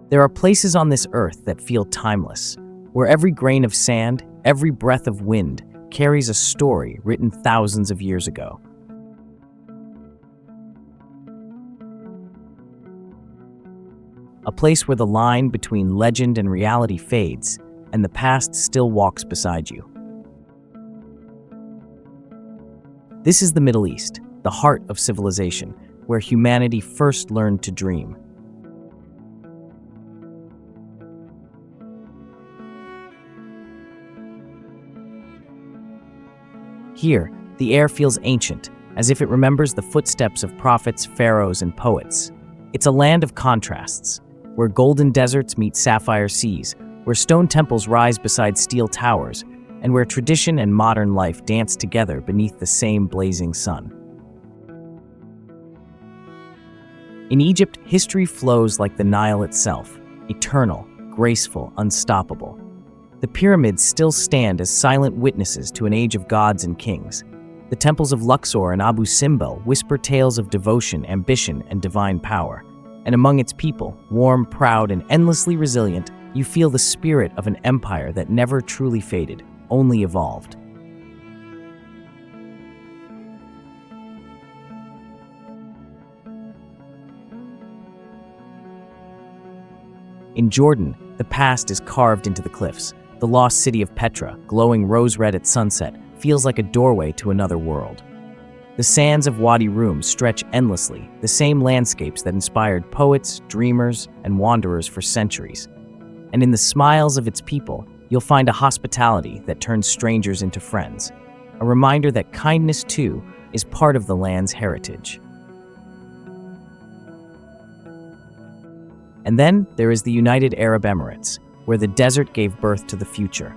There are places on this earth that feel timeless, where every grain of sand, every breath of wind carries a story written thousands of years ago. A place where the line between legend and reality fades, and the past still walks beside you. This is the Middle East, the heart of civilization, where humanity first learned to dream. Here, the air feels ancient, as if it remembers the footsteps of prophets, pharaohs, and poets. It's a land of contrasts, where golden deserts meet sapphire seas, where stone temples rise beside steel towers, and where tradition and modern life dance together beneath the same blazing sun. In Egypt, history flows like the Nile itself, eternal, graceful, unstoppable. The pyramids still stand as silent witnesses to an age of gods and kings. The temples of Luxor and Abu Simbel whisper tales of devotion, ambition, and divine power. And among its people, warm, proud, and endlessly resilient, you feel the spirit of an empire that never truly faded, only evolved. In Jordan, the past is carved into the cliffs. The lost city of Petra, glowing rose-red at sunset, feels like a doorway to another world. The sands of Wadi Rum stretch endlessly, the same landscapes that inspired poets, dreamers, and wanderers for centuries. And in the smiles of its people, you'll find a hospitality that turns strangers into friends, a reminder that kindness, too, is part of the land's heritage. And then there is the United Arab Emirates, where the desert gave birth to the future.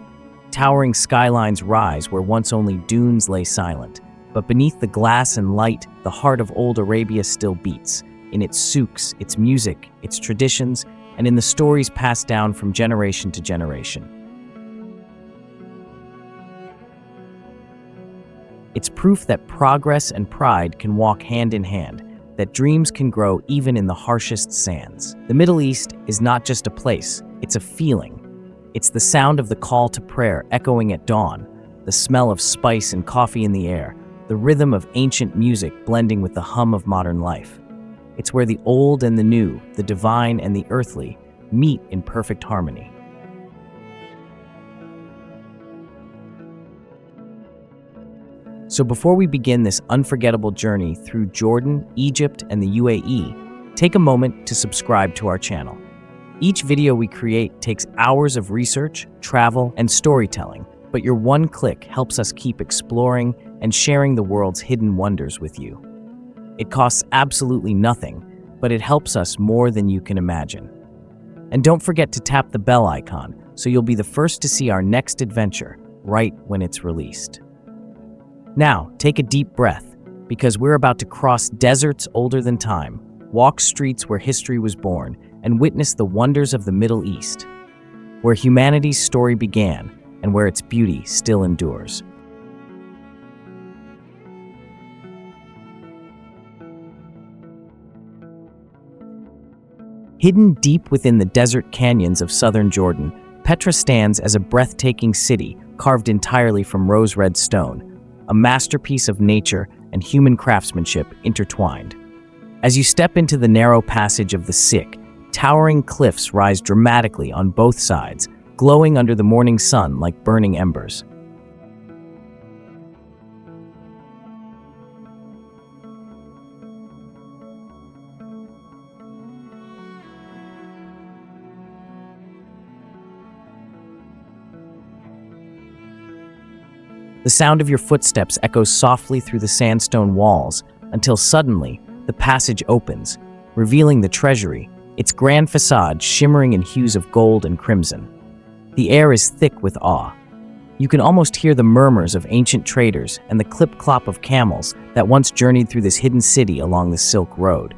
Towering skylines rise where once only dunes lay silent. But beneath the glass and light, the heart of old Arabia still beats, in its souks, its music, its traditions, and in the stories passed down from generation to generation. It's proof that progress and pride can walk hand in hand, that dreams can grow even in the harshest sands. The Middle East is not just a place, it's a feeling. It's the sound of the call to prayer echoing at dawn, the smell of spice and coffee in the air, the rhythm of ancient music blending with the hum of modern life. It's where the old and the new, the divine and the earthly, meet in perfect harmony. So before we begin this unforgettable journey through Jordan, Egypt, and the UAE, take a moment to subscribe to our channel. Each video we create takes hours of research, travel, and storytelling, but your one click helps us keep exploring and sharing the world's hidden wonders with you. It costs absolutely nothing, but it helps us more than you can imagine. And don't forget to tap the bell icon so you'll be the first to see our next adventure right when it's released. Now, take a deep breath, because we're about to cross deserts older than time, walk streets where history was born, and witness the wonders of the Middle East, where humanity's story began and where its beauty still endures. Hidden deep within the desert canyons of southern Jordan, Petra stands as a breathtaking city carved entirely from rose-red stone, a masterpiece of nature and human craftsmanship intertwined. As you step into the narrow passage of the Siq, towering cliffs rise dramatically on both sides, glowing under the morning sun like burning embers. The sound of your footsteps echoes softly through the sandstone walls until suddenly the passage opens, revealing the treasury, its grand facade shimmering in hues of gold and crimson. The air is thick with awe. You can almost hear the murmurs of ancient traders and the clip-clop of camels that once journeyed through this hidden city along the Silk Road.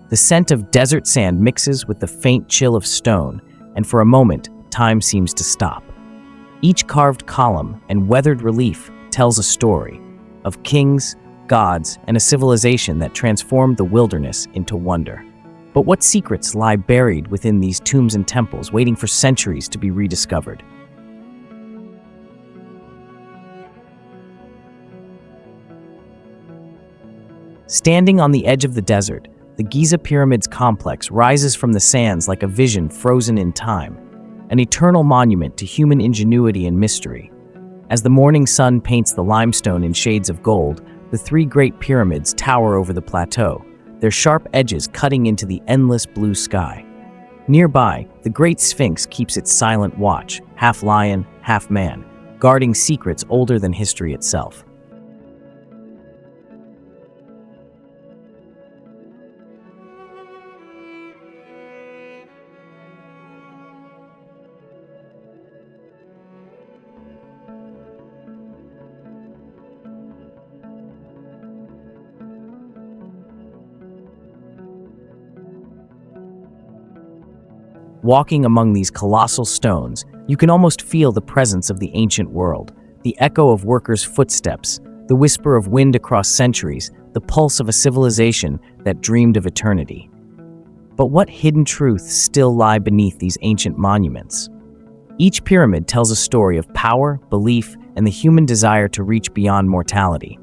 The scent of desert sand mixes with the faint chill of stone, and for a moment, time seems to stop. Each carved column and weathered relief tells a story of kings, gods, and a civilization that transformed the wilderness into wonder. But what secrets lie buried within these tombs and temples, waiting for centuries to be rediscovered? Standing on the edge of the desert, the Giza Pyramids complex rises from the sands like a vision frozen in time, an eternal monument to human ingenuity and mystery. As the morning sun paints the limestone in shades of gold, the three great pyramids tower over the plateau, their sharp edges cutting into the endless blue sky. Nearby, the Great Sphinx keeps its silent watch, half lion, half man, guarding secrets older than history itself. Walking among these colossal stones, you can almost feel the presence of the ancient world, the echo of workers' footsteps, the whisper of wind across centuries, the pulse of a civilization that dreamed of eternity. But what hidden truths still lie beneath these ancient monuments? Each pyramid tells a story of power, belief, and the human desire to reach beyond mortality.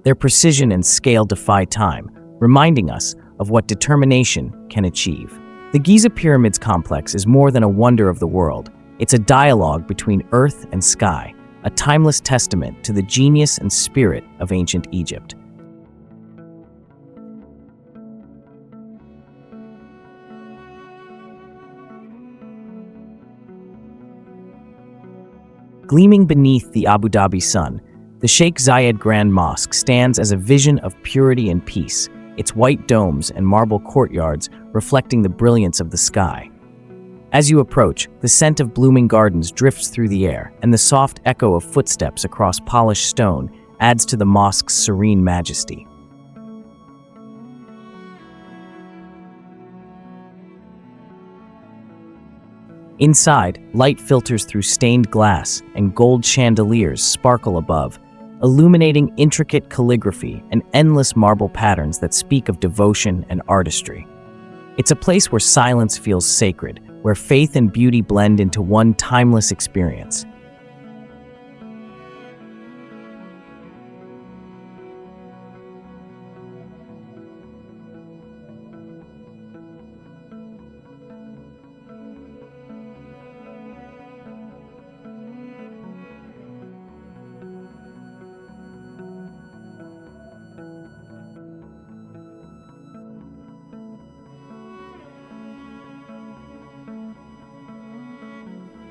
Their precision and scale defy time, reminding us of what determination can achieve. The Giza Pyramids complex is more than a wonder of the world. It's a dialogue between earth and sky, a timeless testament to the genius and spirit of ancient Egypt. Gleaming beneath the Abu Dhabi sun, the Sheikh Zayed Grand Mosque stands as a vision of purity and peace, its white domes and marble courtyards reflecting the brilliance of the sky. As you approach, the scent of blooming gardens drifts through the air, and the soft echo of footsteps across polished stone adds to the mosque's serene majesty. Inside, light filters through stained glass, and gold chandeliers sparkle above, illuminating intricate calligraphy and endless marble patterns that speak of devotion and artistry. It's a place where silence feels sacred, where faith and beauty blend into one timeless experience.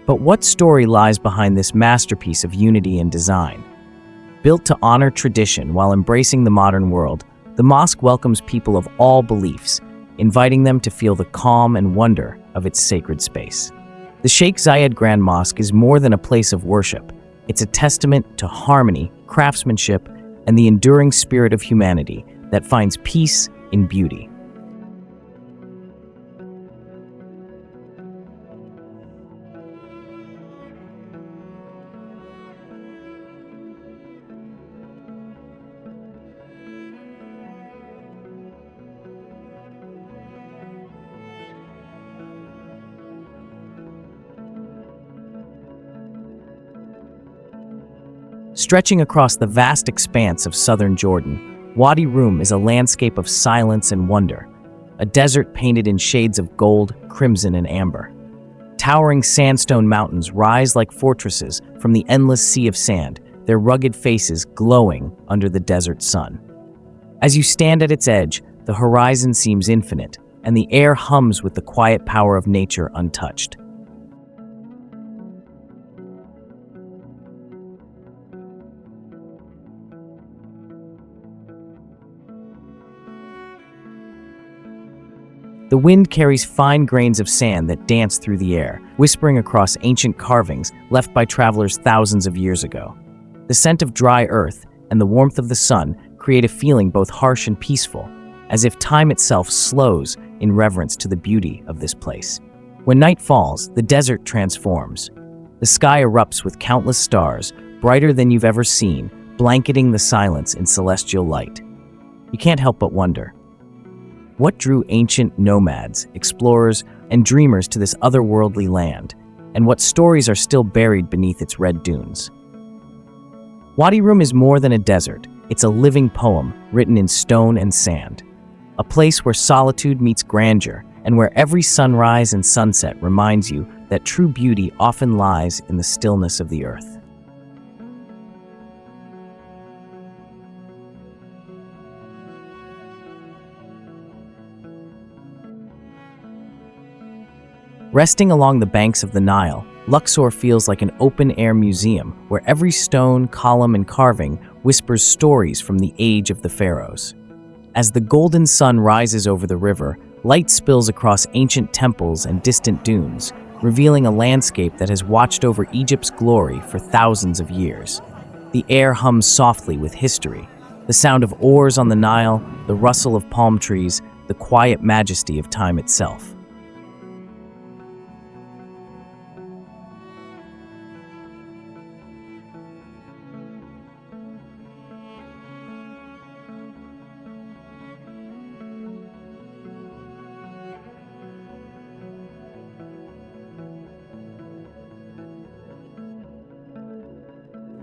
But what story lies behind this masterpiece of unity and design? Built to honor tradition while embracing the modern world, the mosque welcomes people of all beliefs, inviting them to feel the calm and wonder of its sacred space. The Sheikh Zayed Grand Mosque is more than a place of worship. It's a testament to harmony, craftsmanship, and the enduring spirit of humanity that finds peace in beauty. Stretching across the vast expanse of southern Jordan, Wadi Rum is a landscape of silence and wonder, a desert painted in shades of gold, crimson, and amber. Towering sandstone mountains rise like fortresses from the endless sea of sand, their rugged faces glowing under the desert sun. As you stand at its edge, the horizon seems infinite, and the air hums with the quiet power of nature untouched. The wind carries fine grains of sand that dance through the air, whispering across ancient carvings left by travelers thousands of years ago. The scent of dry earth and the warmth of the sun create a feeling both harsh and peaceful, as if time itself slows in reverence to the beauty of this place. When night falls, the desert transforms. The sky erupts with countless stars, brighter than you've ever seen, blanketing the silence in celestial light. You can't help but wonder, what drew ancient nomads, explorers, and dreamers to this otherworldly land, and what stories are still buried beneath its red dunes? Wadi Rum is more than a desert. It's a living poem written in stone and sand. A place where solitude meets grandeur, and where every sunrise and sunset reminds you that true beauty often lies in the stillness of the earth. Resting along the banks of the Nile, Luxor feels like an open-air museum where every stone, column, and carving whispers stories from the age of the pharaohs. As the golden sun rises over the river, light spills across ancient temples and distant dunes, revealing a landscape that has watched over Egypt's glory for thousands of years. The air hums softly with history, the sound of oars on the Nile, the rustle of palm trees, the quiet majesty of time itself.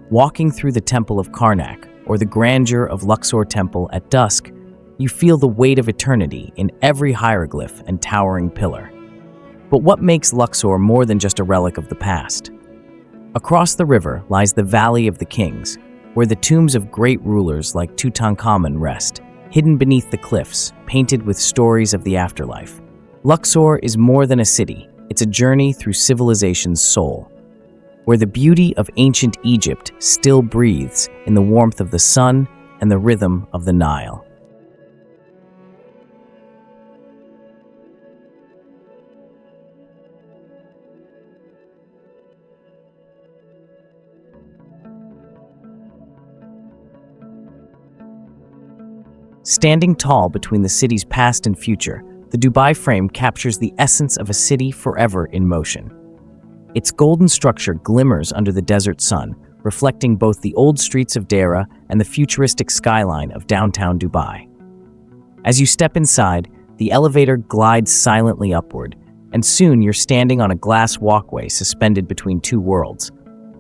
Walking through the Temple of Karnak, or the grandeur of Luxor Temple at dusk, you feel the weight of eternity in every hieroglyph and towering pillar. But what makes Luxor more than just a relic of the past? Across the river lies the Valley of the Kings, where the tombs of great rulers like Tutankhamun rest, hidden beneath the cliffs, painted with stories of the afterlife. Luxor is more than a city, it's a journey through civilization's soul, where the beauty of ancient Egypt still breathes in the warmth of the sun and the rhythm of the Nile. Standing tall between the city's past and future, the Dubai frame captures the essence of a city forever in motion. Its golden structure glimmers under the desert sun, reflecting both the old streets of Deira and the futuristic skyline of downtown Dubai. As you step inside, the elevator glides silently upward, and soon you're standing on a glass walkway suspended between two worlds,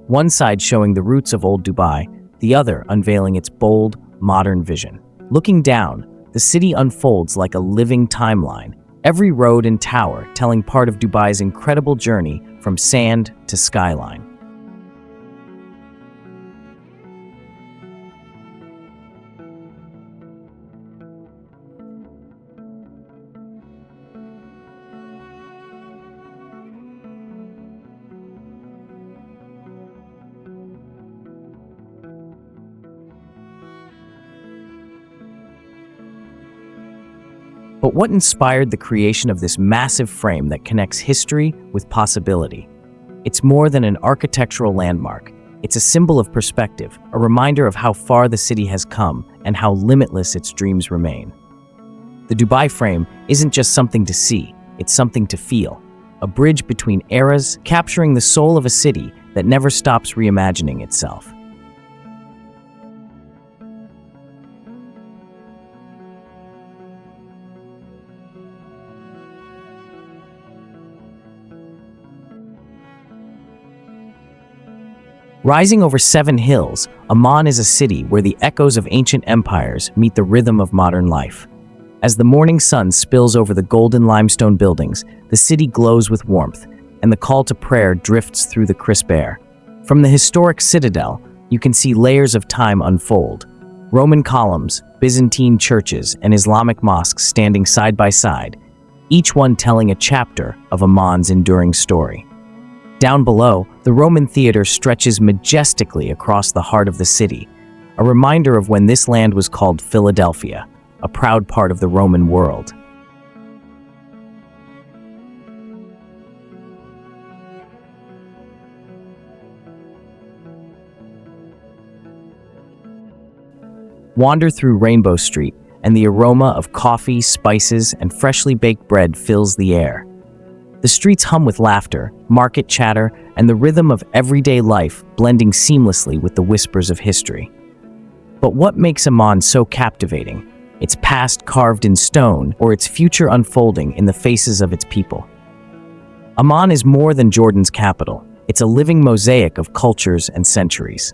one side showing the roots of old Dubai, the other unveiling its bold, modern vision. Looking down, the city unfolds like a living timeline, every road and tower telling part of Dubai's incredible journey from sand to skyline. But what inspired the creation of this massive frame that connects history with possibility? It's more than an architectural landmark. It's a symbol of perspective, a reminder of how far the city has come and how limitless its dreams remain. The Dubai frame isn't just something to see, it's something to feel. A bridge between eras, capturing the soul of a city that never stops reimagining itself. Rising over 7 hills, Amman is a city where the echoes of ancient empires meet the rhythm of modern life. As the morning sun spills over the golden limestone buildings, the city glows with warmth, and the call to prayer drifts through the crisp air. From the historic citadel, you can see layers of time unfold. Roman columns, Byzantine churches, and Islamic mosques standing side by side, each one telling a chapter of Amman's enduring story. Down below, the Roman theater stretches majestically across the heart of the city, a reminder of when this land was called Philadelphia, a proud part of the Roman world. Wander through Rainbow Street, and the aroma of coffee, spices, and freshly baked bread fills the air. The streets hum with laughter, market chatter, and the rhythm of everyday life blending seamlessly with the whispers of history. But what makes Amman so captivating? Its past carved in stone, or its future unfolding in the faces of its people? Amman is more than Jordan's capital. It's a living mosaic of cultures and centuries.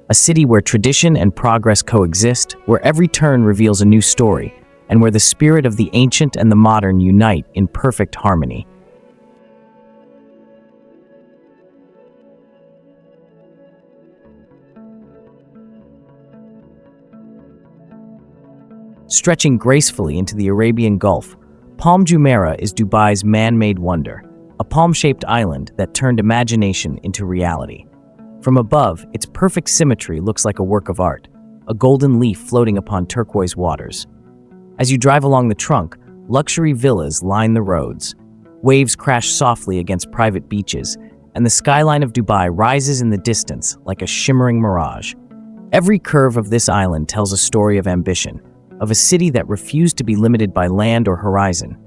A city where tradition and progress coexist, where every turn reveals a new story, and where the spirit of the ancient and the modern unite in perfect harmony. Stretching gracefully into the Arabian Gulf, Palm Jumeirah is Dubai's man-made wonder, a palm-shaped island that turned imagination into reality. From above, its perfect symmetry looks like a work of art, a golden leaf floating upon turquoise waters. As you drive along the trunk, luxury villas line the roads. Waves crash softly against private beaches, and the skyline of Dubai rises in the distance like a shimmering mirage. Every curve of this island tells a story of ambition, of a city that refused to be limited by land or horizon.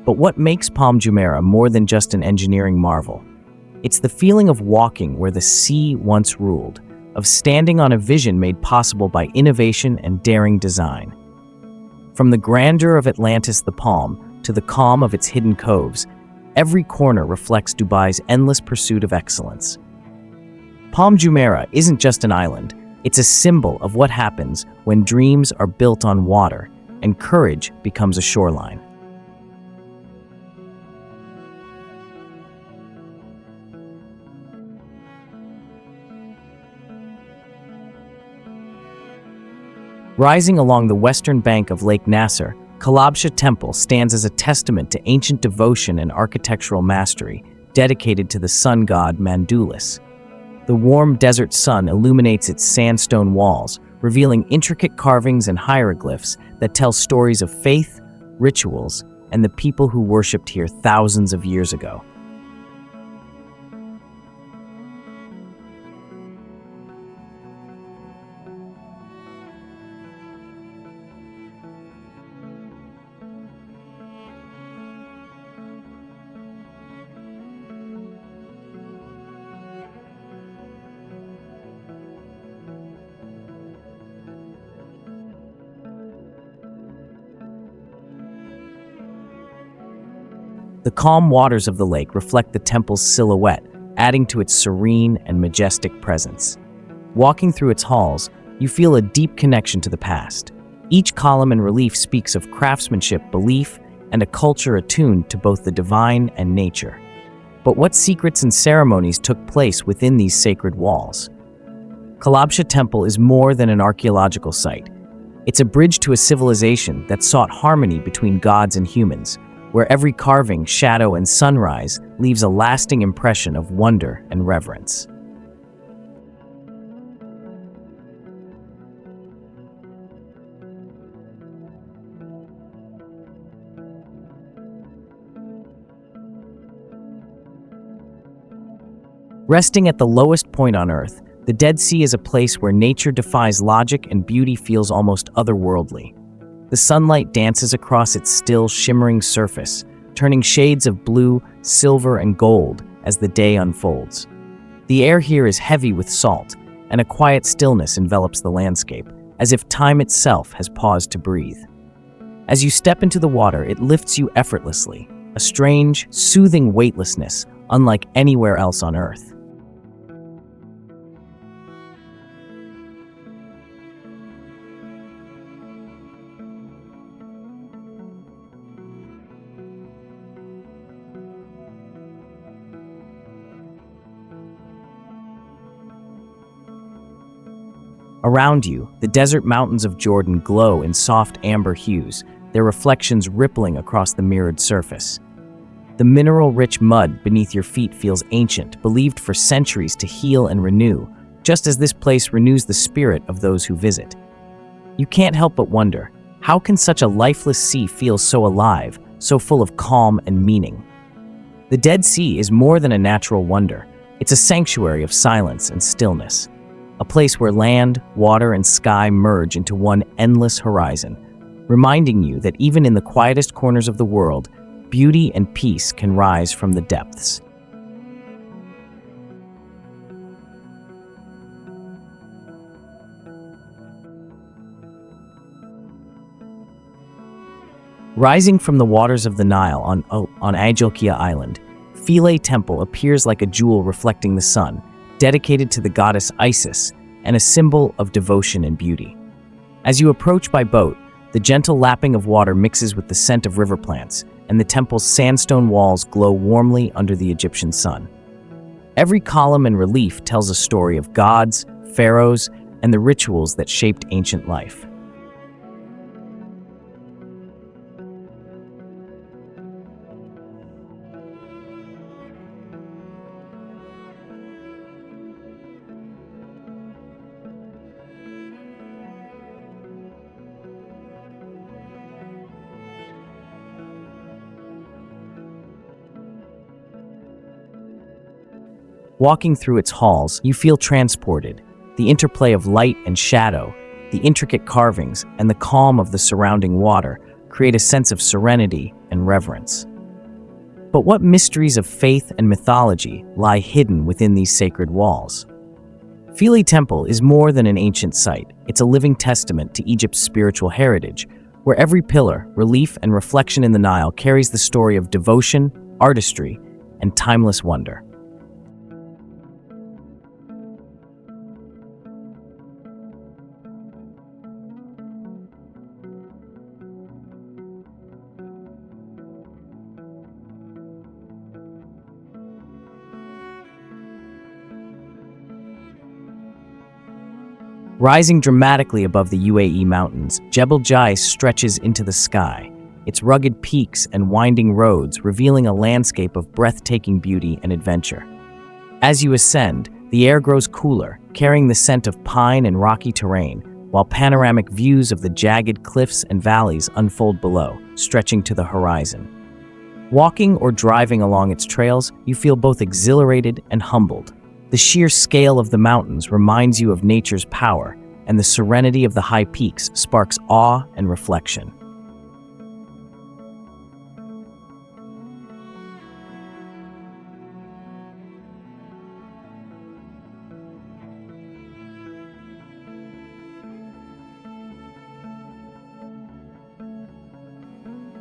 But what makes Palm Jumeirah more than just an engineering marvel? It's the feeling of walking where the sea once ruled, of standing on a vision made possible by innovation and daring design. From the grandeur of Atlantis the Palm to the calm of its hidden coves, every corner reflects Dubai's endless pursuit of excellence. Palm Jumeirah isn't just an island, it's a symbol of what happens when dreams are built on water and courage becomes a shoreline. Rising along the western bank of Lake Nasser, Kalabsha Temple stands as a testament to ancient devotion and architectural mastery, dedicated to the sun god Mandulis. The warm desert sun illuminates its sandstone walls, revealing intricate carvings and hieroglyphs that tell stories of faith, rituals, and the people who worshipped here thousands of years ago. The calm waters of the lake reflect the temple's silhouette, adding to its serene and majestic presence. Walking through its halls, you feel a deep connection to the past. Each column and relief speaks of craftsmanship, belief, and a culture attuned to both the divine and nature. But what secrets and ceremonies took place within these sacred walls? Kalabsha Temple is more than an archaeological site. It's a bridge to a civilization that sought harmony between gods and humans, where every carving, shadow, and sunrise leaves a lasting impression of wonder and reverence. Resting at the lowest point on Earth, the Dead Sea is a place where nature defies logic and beauty feels almost otherworldly. The sunlight dances across its still, shimmering surface, turning shades of blue, silver, and gold as the day unfolds. The air here is heavy with salt, and a quiet stillness envelops the landscape, as if time itself has paused to breathe. As you step into the water, it lifts you effortlessly, a strange, soothing weightlessness unlike anywhere else on Earth. Around you, the desert mountains of Jordan glow in soft amber hues, their reflections rippling across the mirrored surface. The mineral-rich mud beneath your feet feels ancient, believed for centuries to heal and renew, just as this place renews the spirit of those who visit. You can't help but wonder, how can such a lifeless sea feel so alive, so full of calm and meaning? The Dead Sea is more than a natural wonder. It's a sanctuary of silence and stillness, a place where land, water, and sky merge into one endless horizon, reminding you that even in the quietest corners of the world, beauty and peace can rise from the depths. Rising from the waters of the Nile on Ajilkia Island, Philae Temple appears like a jewel reflecting the sun, dedicated to the goddess Isis and a symbol of devotion and beauty. As you approach by boat, the gentle lapping of water mixes with the scent of river plants, and the temple's sandstone walls glow warmly under the Egyptian sun. Every column and relief tells a story of gods, pharaohs, and the rituals that shaped ancient life. Walking through its halls, you feel transported. The interplay of light and shadow, the intricate carvings, and the calm of the surrounding water create a sense of serenity and reverence. But what mysteries of faith and mythology lie hidden within these sacred walls? Philae Temple is more than an ancient site. It's a living testament to Egypt's spiritual heritage, where every pillar, relief, and reflection in the Nile carries the story of devotion, artistry, and timeless wonder. Rising dramatically above the UAE mountains, Jebel Jais stretches into the sky, its rugged peaks and winding roads revealing a landscape of breathtaking beauty and adventure. As you ascend, the air grows cooler, carrying the scent of pine and rocky terrain, while panoramic views of the jagged cliffs and valleys unfold below, stretching to the horizon. Walking or driving along its trails, you feel both exhilarated and humbled. The sheer scale of the mountains reminds you of nature's power, and the serenity of the high peaks sparks awe and reflection.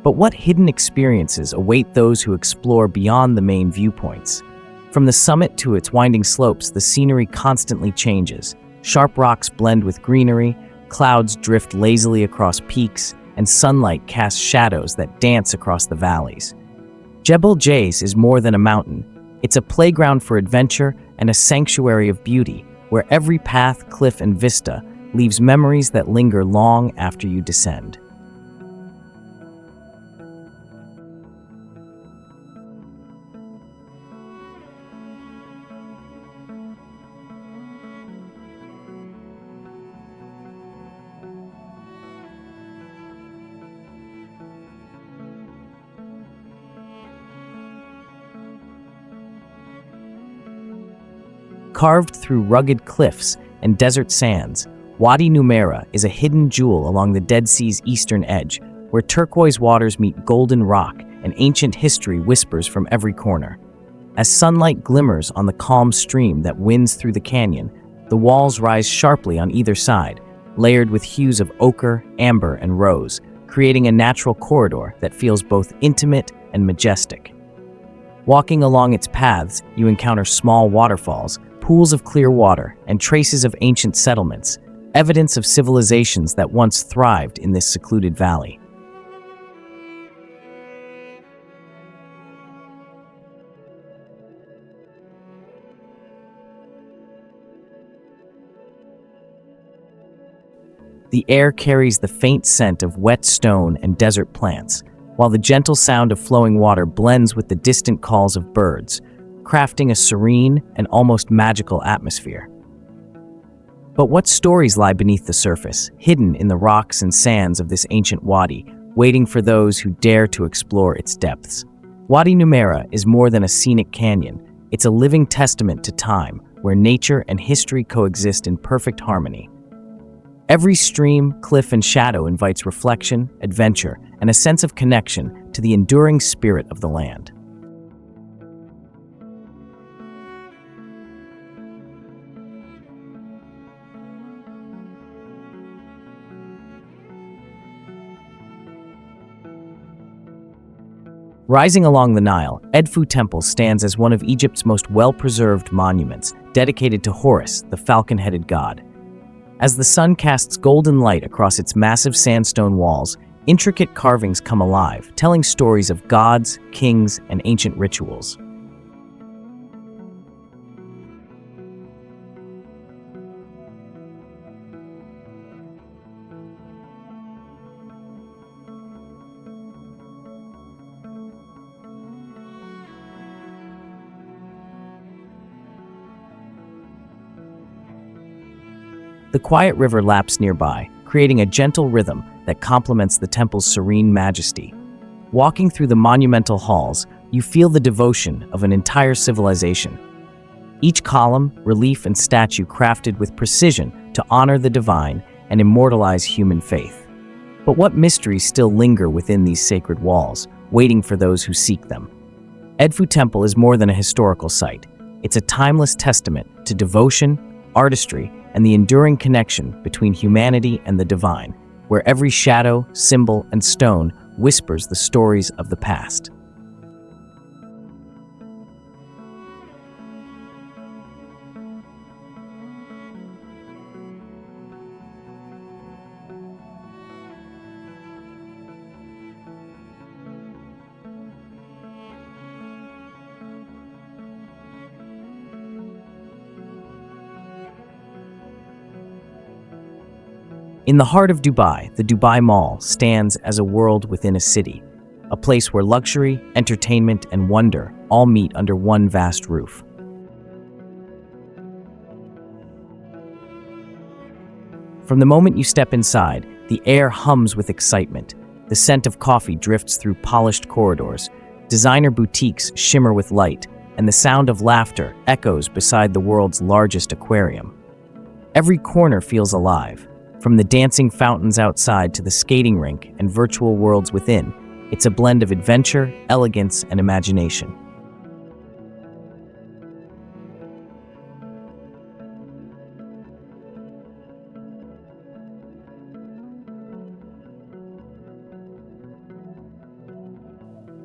But what hidden experiences await those who explore beyond the main viewpoints? From the summit to its winding slopes, the scenery constantly changes. Sharp rocks blend with greenery, clouds drift lazily across peaks, and sunlight casts shadows that dance across the valleys. Jebel Jais is more than a mountain. It's a playground for adventure and a sanctuary of beauty, where every path, cliff, and vista leaves memories that linger long after you descend. Carved through rugged cliffs and desert sands, Wadi Numeira is a hidden jewel along the Dead Sea's eastern edge, where turquoise waters meet golden rock and ancient history whispers from every corner. As sunlight glimmers on the calm stream that winds through the canyon, the walls rise sharply on either side, layered with hues of ochre, amber, and rose, creating a natural corridor that feels both intimate and majestic. Walking along its paths, you encounter small waterfalls, pools of clear water, and traces of ancient settlements, evidence of civilizations that once thrived in this secluded valley. The air carries the faint scent of wet stone and desert plants, while the gentle sound of flowing water blends with the distant calls of birds, crafting a serene and almost magical atmosphere. But what stories lie beneath the surface, hidden in the rocks and sands of this ancient wadi, waiting for those who dare to explore its depths? Wadi Numeira is more than a scenic canyon. It's a living testament to time, where nature and history coexist in perfect harmony. Every stream, cliff, and shadow invites reflection, adventure, and a sense of connection to the enduring spirit of the land. Rising along the Nile, Edfu Temple stands as one of Egypt's most well-preserved monuments, dedicated to Horus, the falcon-headed god. As the sun casts golden light across its massive sandstone walls, intricate carvings come alive, telling stories of gods, kings, and ancient rituals. The quiet river laps nearby, creating a gentle rhythm that complements the temple's serene majesty. Walking through the monumental halls, you feel the devotion of an entire civilization. Each column, relief, and statue crafted with precision to honor the divine and immortalize human faith. But what mysteries still linger within these sacred walls, waiting for those who seek them? Edfu Temple is more than a historical site. It's a timeless testament to devotion, artistry, and the enduring connection between humanity and the divine, where every shadow, symbol, and stone whispers the stories of the past. In the heart of Dubai, the Dubai Mall stands as a world within a city, a place where luxury, entertainment, and wonder all meet under one vast roof. From the moment you step inside, the air hums with excitement. The scent of coffee drifts through polished corridors, designer boutiques shimmer with light, and the sound of laughter echoes beside the world's largest aquarium. Every corner feels alive. From the dancing fountains outside to the skating rink and virtual worlds within, it's a blend of adventure, elegance, and imagination.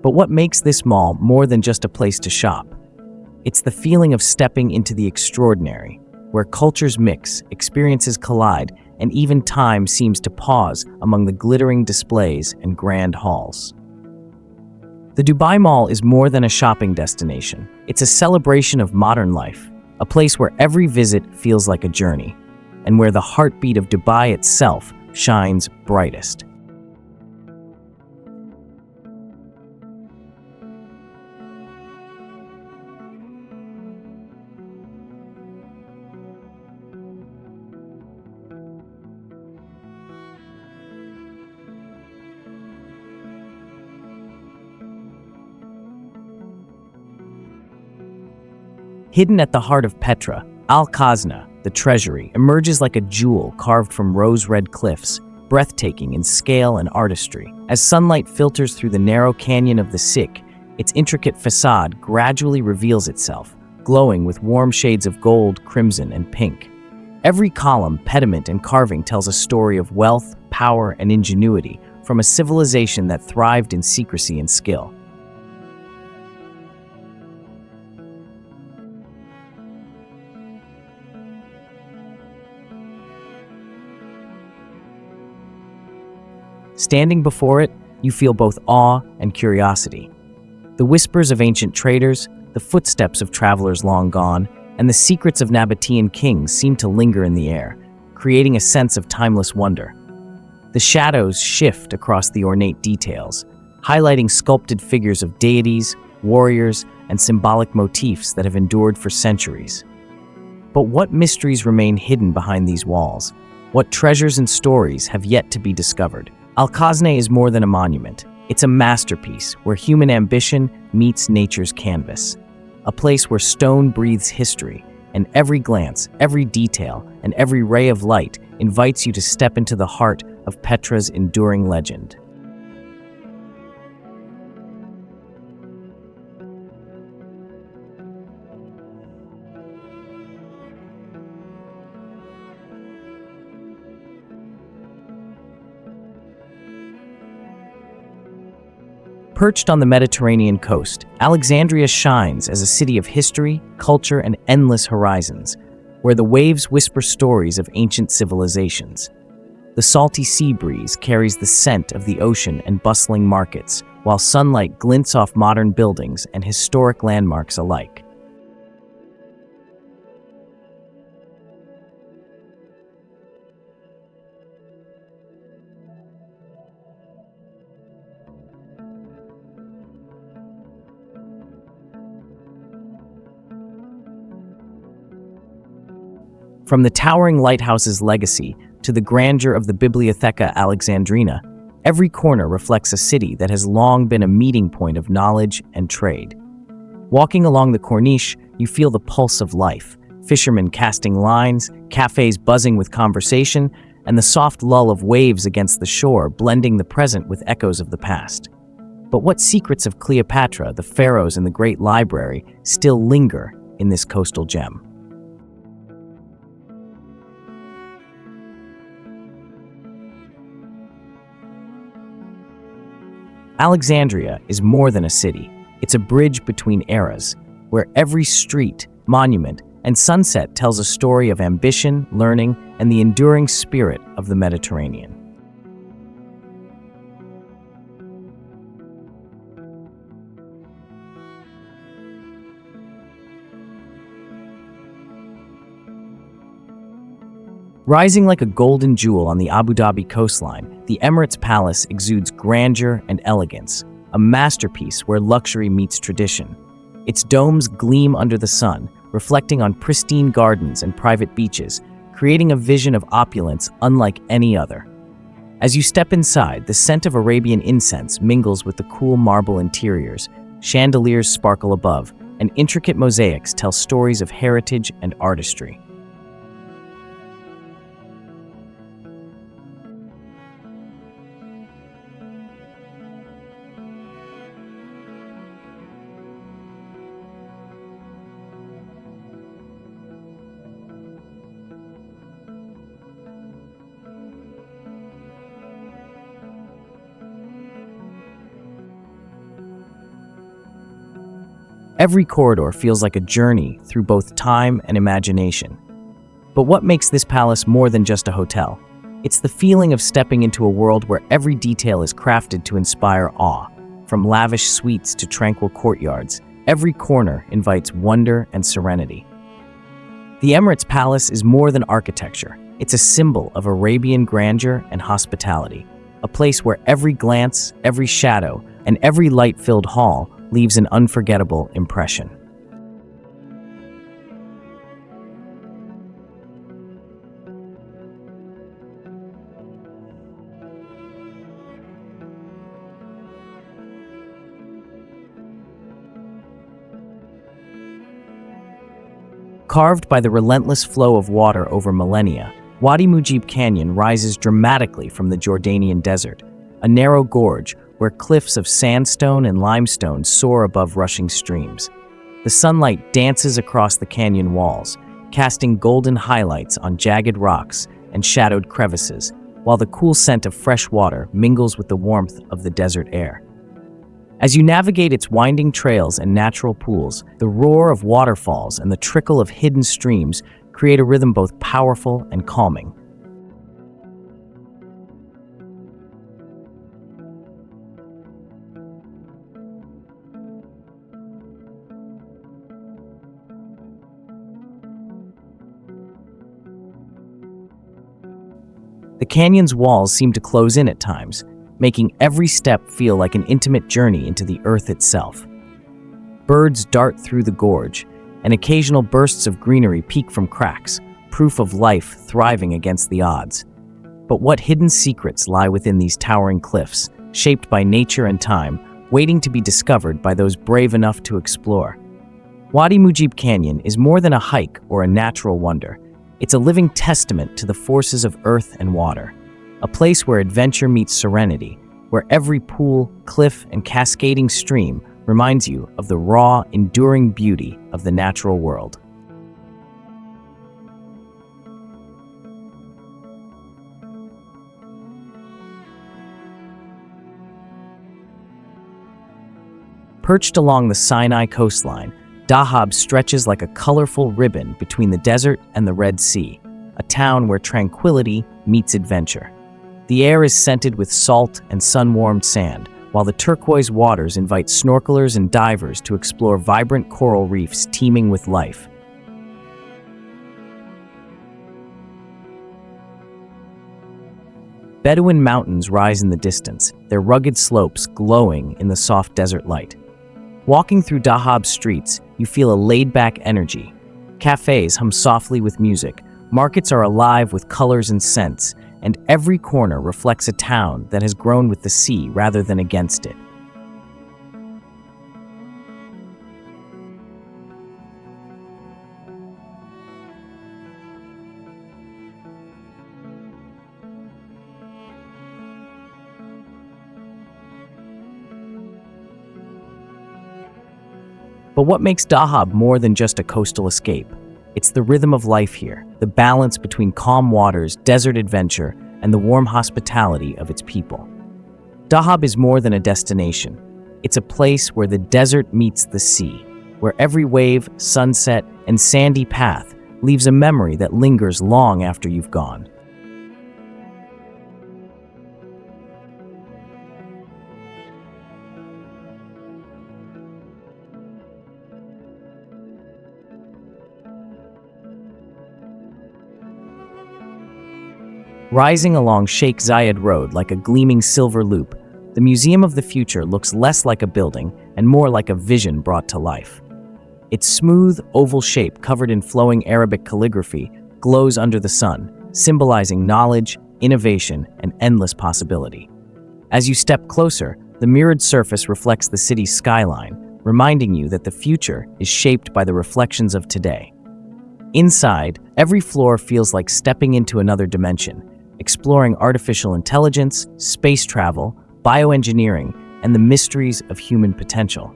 But what makes this mall more than just a place to shop? It's the feeling of stepping into the extraordinary, where cultures mix, experiences collide, and even time seems to pause among the glittering displays and grand halls. The Dubai Mall is more than a shopping destination. It's a celebration of modern life, a place where every visit feels like a journey, and where the heartbeat of Dubai itself shines brightest. Hidden at the heart of Petra, Al-Khazna, the treasury, emerges like a jewel carved from rose-red cliffs, breathtaking in scale and artistry. As sunlight filters through the narrow canyon of the Sikh, its intricate facade gradually reveals itself, glowing with warm shades of gold, crimson, and pink. Every column, pediment, and carving tells a story of wealth, power, and ingenuity from a civilization that thrived in secrecy and skill. Standing before it, you feel both awe and curiosity. The whispers of ancient traders, the footsteps of travelers long gone, and the secrets of Nabatean kings seem to linger in the air, creating a sense of timeless wonder. The shadows shift across the ornate details, highlighting sculpted figures of deities, warriors, and symbolic motifs that have endured for centuries. But what mysteries remain hidden behind these walls? What treasures and stories have yet to be discovered? Al-Khazne is more than a monument. It's a masterpiece where human ambition meets nature's canvas. A place where stone breathes history, and every glance, every detail, and every ray of light invites you to step into the heart of Petra's enduring legend. Perched on the Mediterranean coast, Alexandria shines as a city of history, culture, and endless horizons, where the waves whisper stories of ancient civilizations. The salty sea breeze carries the scent of the ocean and bustling markets, while sunlight glints off modern buildings and historic landmarks alike. From the towering lighthouse's legacy to the grandeur of the Bibliotheca Alexandrina, every corner reflects a city that has long been a meeting point of knowledge and trade. Walking along the Corniche, you feel the pulse of life, fishermen casting lines, cafes buzzing with conversation, and the soft lull of waves against the shore blending the present with echoes of the past. But what secrets of Cleopatra, the pharaohs, and the Great Library still linger in this coastal gem? Alexandria is more than a city. It's a bridge between eras, where every street, monument, and sunset tells a story of ambition, learning, and the enduring spirit of the Mediterranean. Rising like a golden jewel on the Abu Dhabi coastline, the Emirates Palace exudes grandeur and elegance, a masterpiece where luxury meets tradition. Its domes gleam under the sun, reflecting on pristine gardens and private beaches, creating a vision of opulence unlike any other. As you step inside, the scent of Arabian incense mingles with the cool marble interiors, chandeliers sparkle above, and intricate mosaics tell stories of heritage and artistry. Every corridor feels like a journey through both time and imagination. But what makes this palace more than just a hotel? It's the feeling of stepping into a world where every detail is crafted to inspire awe. From lavish suites to tranquil courtyards, every corner invites wonder and serenity. The Emirates Palace is more than architecture. It's a symbol of Arabian grandeur and hospitality, a place where every glance, every shadow, and every light-filled hall leaves an unforgettable impression. Carved by the relentless flow of water over millennia, Wadi Mujib Canyon rises dramatically from the Jordanian desert, a narrow gorge where cliffs of sandstone and limestone soar above rushing streams. The sunlight dances across the canyon walls, casting golden highlights on jagged rocks and shadowed crevices, while the cool scent of fresh water mingles with the warmth of the desert air. As you navigate its winding trails and natural pools, the roar of waterfalls and the trickle of hidden streams create a rhythm both powerful and calming. The canyon's walls seem to close in at times, making every step feel like an intimate journey into the earth itself. Birds dart through the gorge, and occasional bursts of greenery peek from cracks, proof of life thriving against the odds. But what hidden secrets lie within these towering cliffs, shaped by nature and time, waiting to be discovered by those brave enough to explore? Wadi Mujib Canyon is more than a hike or a natural wonder. It's a living testament to the forces of earth and water, a place where adventure meets serenity, where every pool, cliff, and cascading stream reminds you of the raw, enduring beauty of the natural world. Perched along the Sinai coastline, Dahab stretches like a colorful ribbon between the desert and the Red Sea, a town where tranquility meets adventure. The air is scented with salt and sun-warmed sand, while the turquoise waters invite snorkelers and divers to explore vibrant coral reefs teeming with life. Bedouin mountains rise in the distance, their rugged slopes glowing in the soft desert light. Walking through Dahab's streets, you feel a laid-back energy. Cafes hum softly with music, markets are alive with colors and scents, and every corner reflects a town that has grown with the sea rather than against it. But what makes Dahab more than just a coastal escape? It's the rhythm of life here, the balance between calm waters, desert adventure, and the warm hospitality of its people. Dahab is more than a destination. It's a place where the desert meets the sea, where every wave, sunset, and sandy path leaves a memory that lingers long after you've gone. Rising along Sheikh Zayed Road like a gleaming silver loop, the Museum of the Future looks less like a building and more like a vision brought to life. Its smooth, oval shape covered in flowing Arabic calligraphy glows under the sun, symbolizing knowledge, innovation, and endless possibility. As you step closer, the mirrored surface reflects the city's skyline, reminding you that the future is shaped by the reflections of today. Inside, every floor feels like stepping into another dimension, exploring artificial intelligence, space travel, bioengineering, and the mysteries of human potential.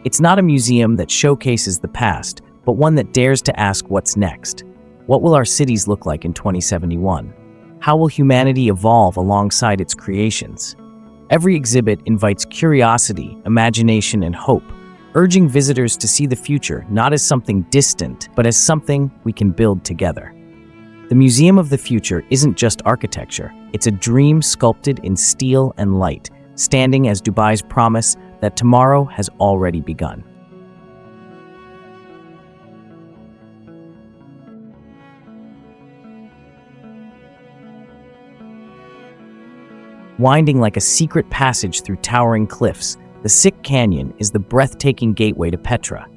It's not a museum that showcases the past, but one that dares to ask what's next. What will our cities look like in 2071? How will humanity evolve alongside its creations? Every exhibit invites curiosity, imagination, and hope, urging visitors to see the future not as something distant, but as something we can build together. The Museum of the Future isn't just architecture, it's a dream sculpted in steel and light, standing as Dubai's promise that tomorrow has already begun. Winding like a secret passage through towering cliffs, the Sick Canyon is the breathtaking gateway to Petra,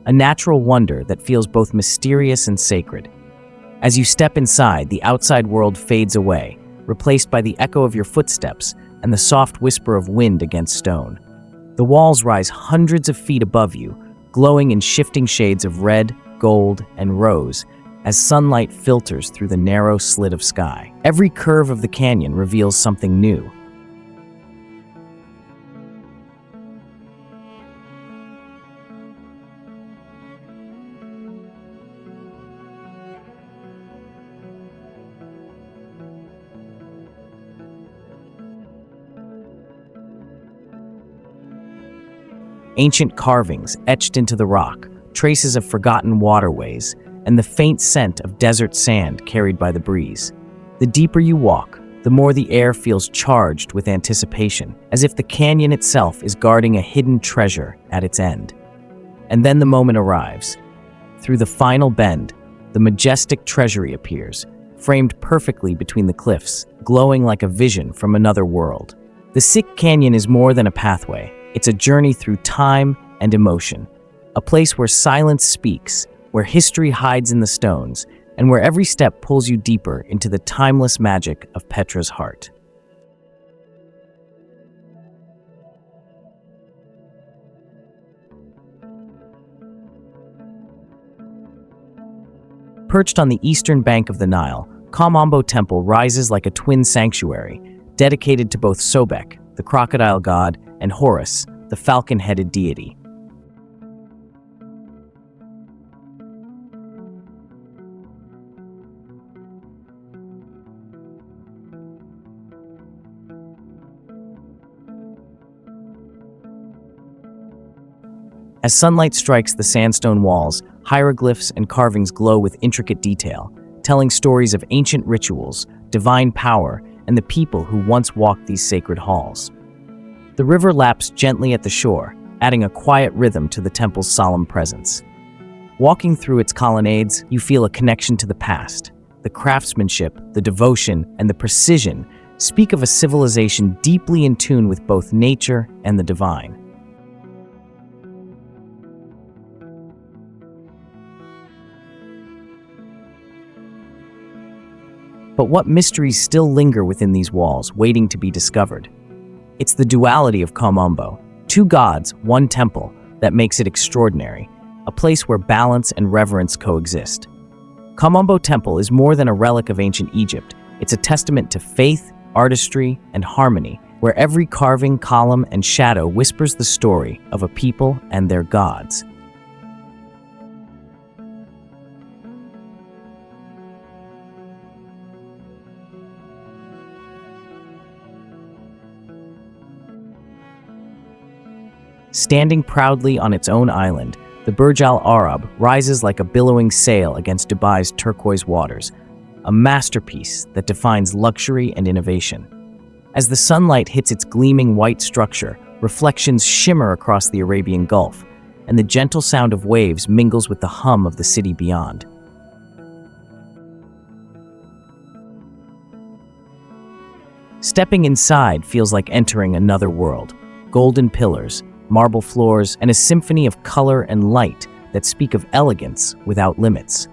a natural wonder that feels both mysterious and sacred. As you step inside, the outside world fades away, replaced by the echo of your footsteps and the soft whisper of wind against stone. The walls rise hundreds of feet above you, glowing in shifting shades of red, gold, and rose as sunlight filters through the narrow slit of sky. Every curve of the canyon reveals something new. ancient carvings etched into the rock, traces of forgotten waterways, and the faint scent of desert sand carried by the breeze. The deeper you walk, the more the air feels charged with anticipation, as if the canyon itself is guarding a hidden treasure at its end. And then the moment arrives. Through the final bend, the majestic treasury appears, framed perfectly between the cliffs, glowing like a vision from another world. The Sick Canyon is more than a pathway. It's a journey through time and emotion, a place where silence speaks, where history hides in the stones, and where every step pulls you deeper into the timeless magic of Petra's heart. Perched on the eastern bank of the Nile, Kamambo Temple rises like a twin sanctuary, dedicated to both Sobek, the crocodile god, and Horus, the falcon-headed deity. As sunlight strikes the sandstone walls, hieroglyphs and carvings glow with intricate detail, telling stories of ancient rituals, divine power, and the people who once walked these sacred halls. The river laps gently at the shore, adding a quiet rhythm to the temple's solemn presence. Walking through its colonnades, you feel a connection to the past. The craftsmanship, the devotion, and the precision speak of a civilization deeply in tune with both nature and the divine. But what mysteries still linger within these walls, waiting to be discovered? It's the duality of Kamambo, two gods, one temple, that makes it extraordinary, a place where balance and reverence coexist. Kamambo Temple is more than a relic of ancient Egypt. It's a testament to faith, artistry, and harmony, where every carving, column, and shadow whispers the story of a people and their gods. Standing proudly on its own island, the Burj Al Arab rises like a billowing sail against Dubai's turquoise waters, a masterpiece that defines luxury and innovation. As the sunlight hits its gleaming white structure, reflections shimmer across the Arabian Gulf, and the gentle sound of waves mingles with the hum of the city beyond. Stepping inside feels like entering another world. Golden pillars, marble floors, and a symphony of color and light that speak of elegance without limits.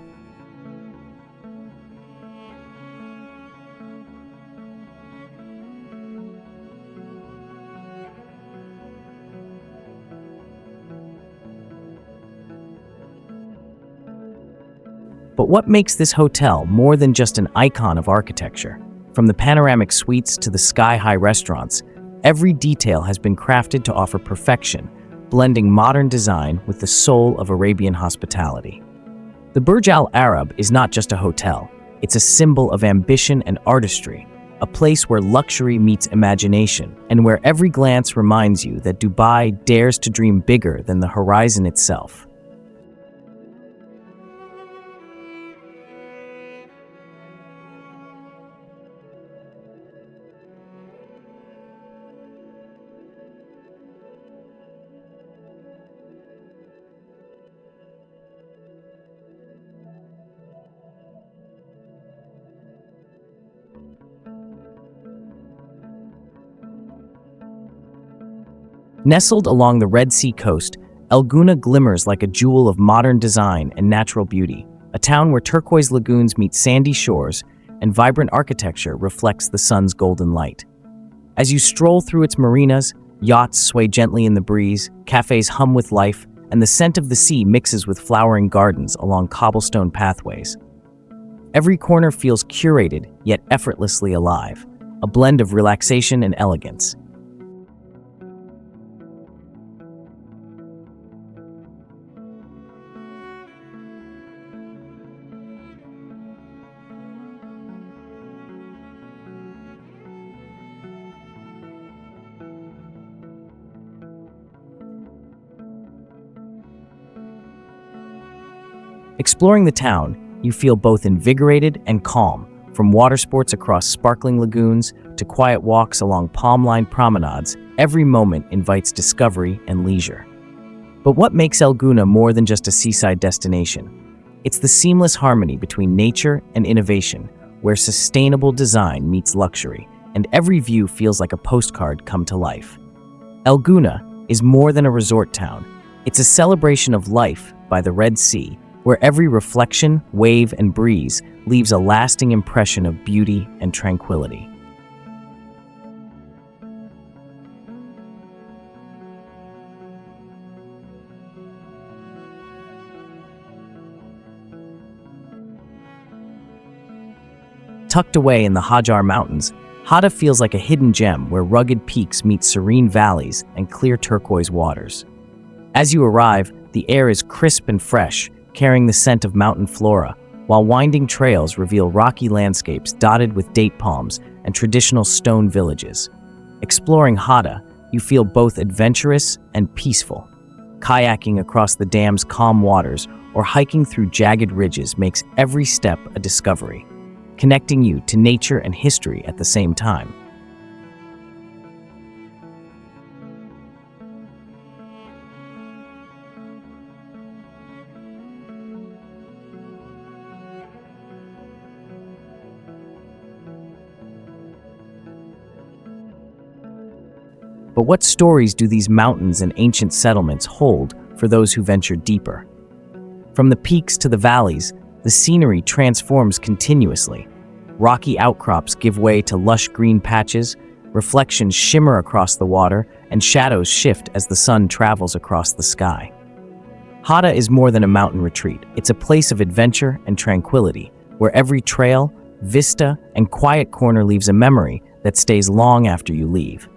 But what makes this hotel more than just an icon of architecture? From the panoramic suites to the sky-high restaurants, every detail has been crafted to offer perfection, blending modern design with the soul of Arabian hospitality. The Burj Al Arab is not just a hotel, it's a symbol of ambition and artistry, a place where luxury meets imagination, and where every glance reminds you that Dubai dares to dream bigger than the horizon itself. Nestled along the Red Sea coast, El Gouna glimmers like a jewel of modern design and natural beauty, a town where turquoise lagoons meet sandy shores and vibrant architecture reflects the sun's golden light. As you stroll through its marinas, yachts sway gently in the breeze, cafes hum with life, and the scent of the sea mixes with flowering gardens along cobblestone pathways. Every corner feels curated, yet effortlessly alive, a blend of relaxation and elegance. Exploring the town, you feel both invigorated and calm, from water sports across sparkling lagoons to quiet walks along palm-lined promenades. Every moment invites discovery and leisure. But what makes El Gouna more than just a seaside destination? It's the seamless harmony between nature and innovation, where sustainable design meets luxury, and every view feels like a postcard come to life. El Gouna is more than a resort town. It's a celebration of life by the Red Sea, where every reflection, wave, and breeze leaves a lasting impression of beauty and tranquility. Tucked away in the Hajar Mountains, Hada feels like a hidden gem where rugged peaks meet serene valleys and clear turquoise waters. As you arrive, the air is crisp and fresh, carrying the scent of mountain flora, while winding trails reveal rocky landscapes dotted with date palms and traditional stone villages. Exploring Hada, you feel both adventurous and peaceful. Kayaking across the dam's calm waters or hiking through jagged ridges makes every step a discovery, connecting you to nature and history at the same time. But what stories do these mountains and ancient settlements hold for those who venture deeper? From the peaks to the valleys, the scenery transforms continuously. Rocky outcrops give way to lush green patches, reflections shimmer across the water, and shadows shift as the sun travels across the sky. Hada is more than a mountain retreat. It's a place of adventure and tranquility, where every trail, vista, and quiet corner leaves a memory that stays long after you leave.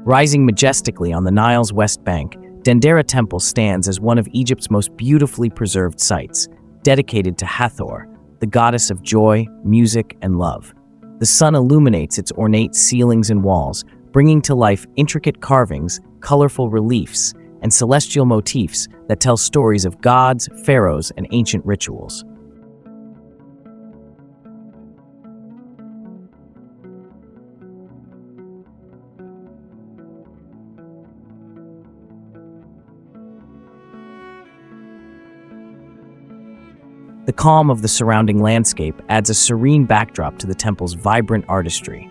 Rising majestically on the Nile's west bank, Dendera Temple stands as one of Egypt's most beautifully preserved sites, dedicated to Hathor, the goddess of joy, music, and love. The sun illuminates its ornate ceilings and walls, bringing to life intricate carvings, colorful reliefs, and celestial motifs that tell stories of gods, pharaohs, and ancient rituals. The calm of the surrounding landscape adds a serene backdrop to the temple's vibrant artistry.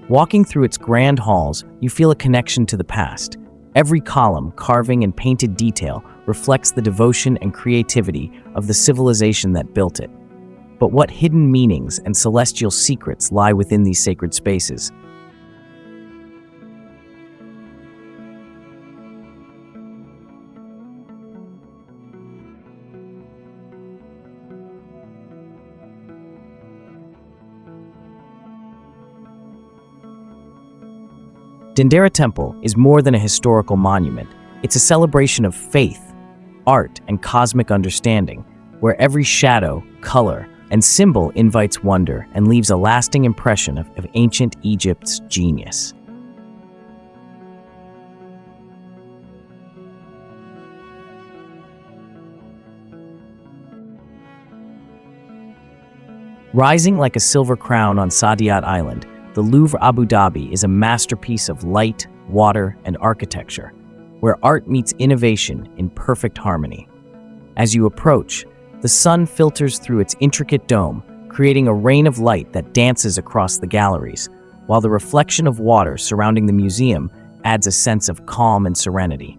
Walking through its grand halls, you feel a connection to the past. Every column, carving, and painted detail reflects the devotion and creativity of the civilization that built it. But what hidden meanings and celestial secrets lie within these sacred spaces? Dendera Temple is more than a historical monument. It's a celebration of faith, art, and cosmic understanding, where every shadow, color, and symbol invites wonder and leaves a lasting impression of ancient Egypt's genius. Rising like a silver crown on Saadiyat Island, the Louvre Abu Dhabi is a masterpiece of light, water, and architecture, where art meets innovation in perfect harmony. As you approach, the sun filters through its intricate dome, creating a rain of light that dances across the galleries, while the reflection of water surrounding the museum adds a sense of calm and serenity.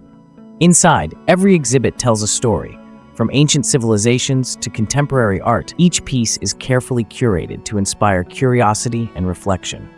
Inside, every exhibit tells a story. From ancient civilizations to contemporary art, each piece is carefully curated to inspire curiosity and reflection.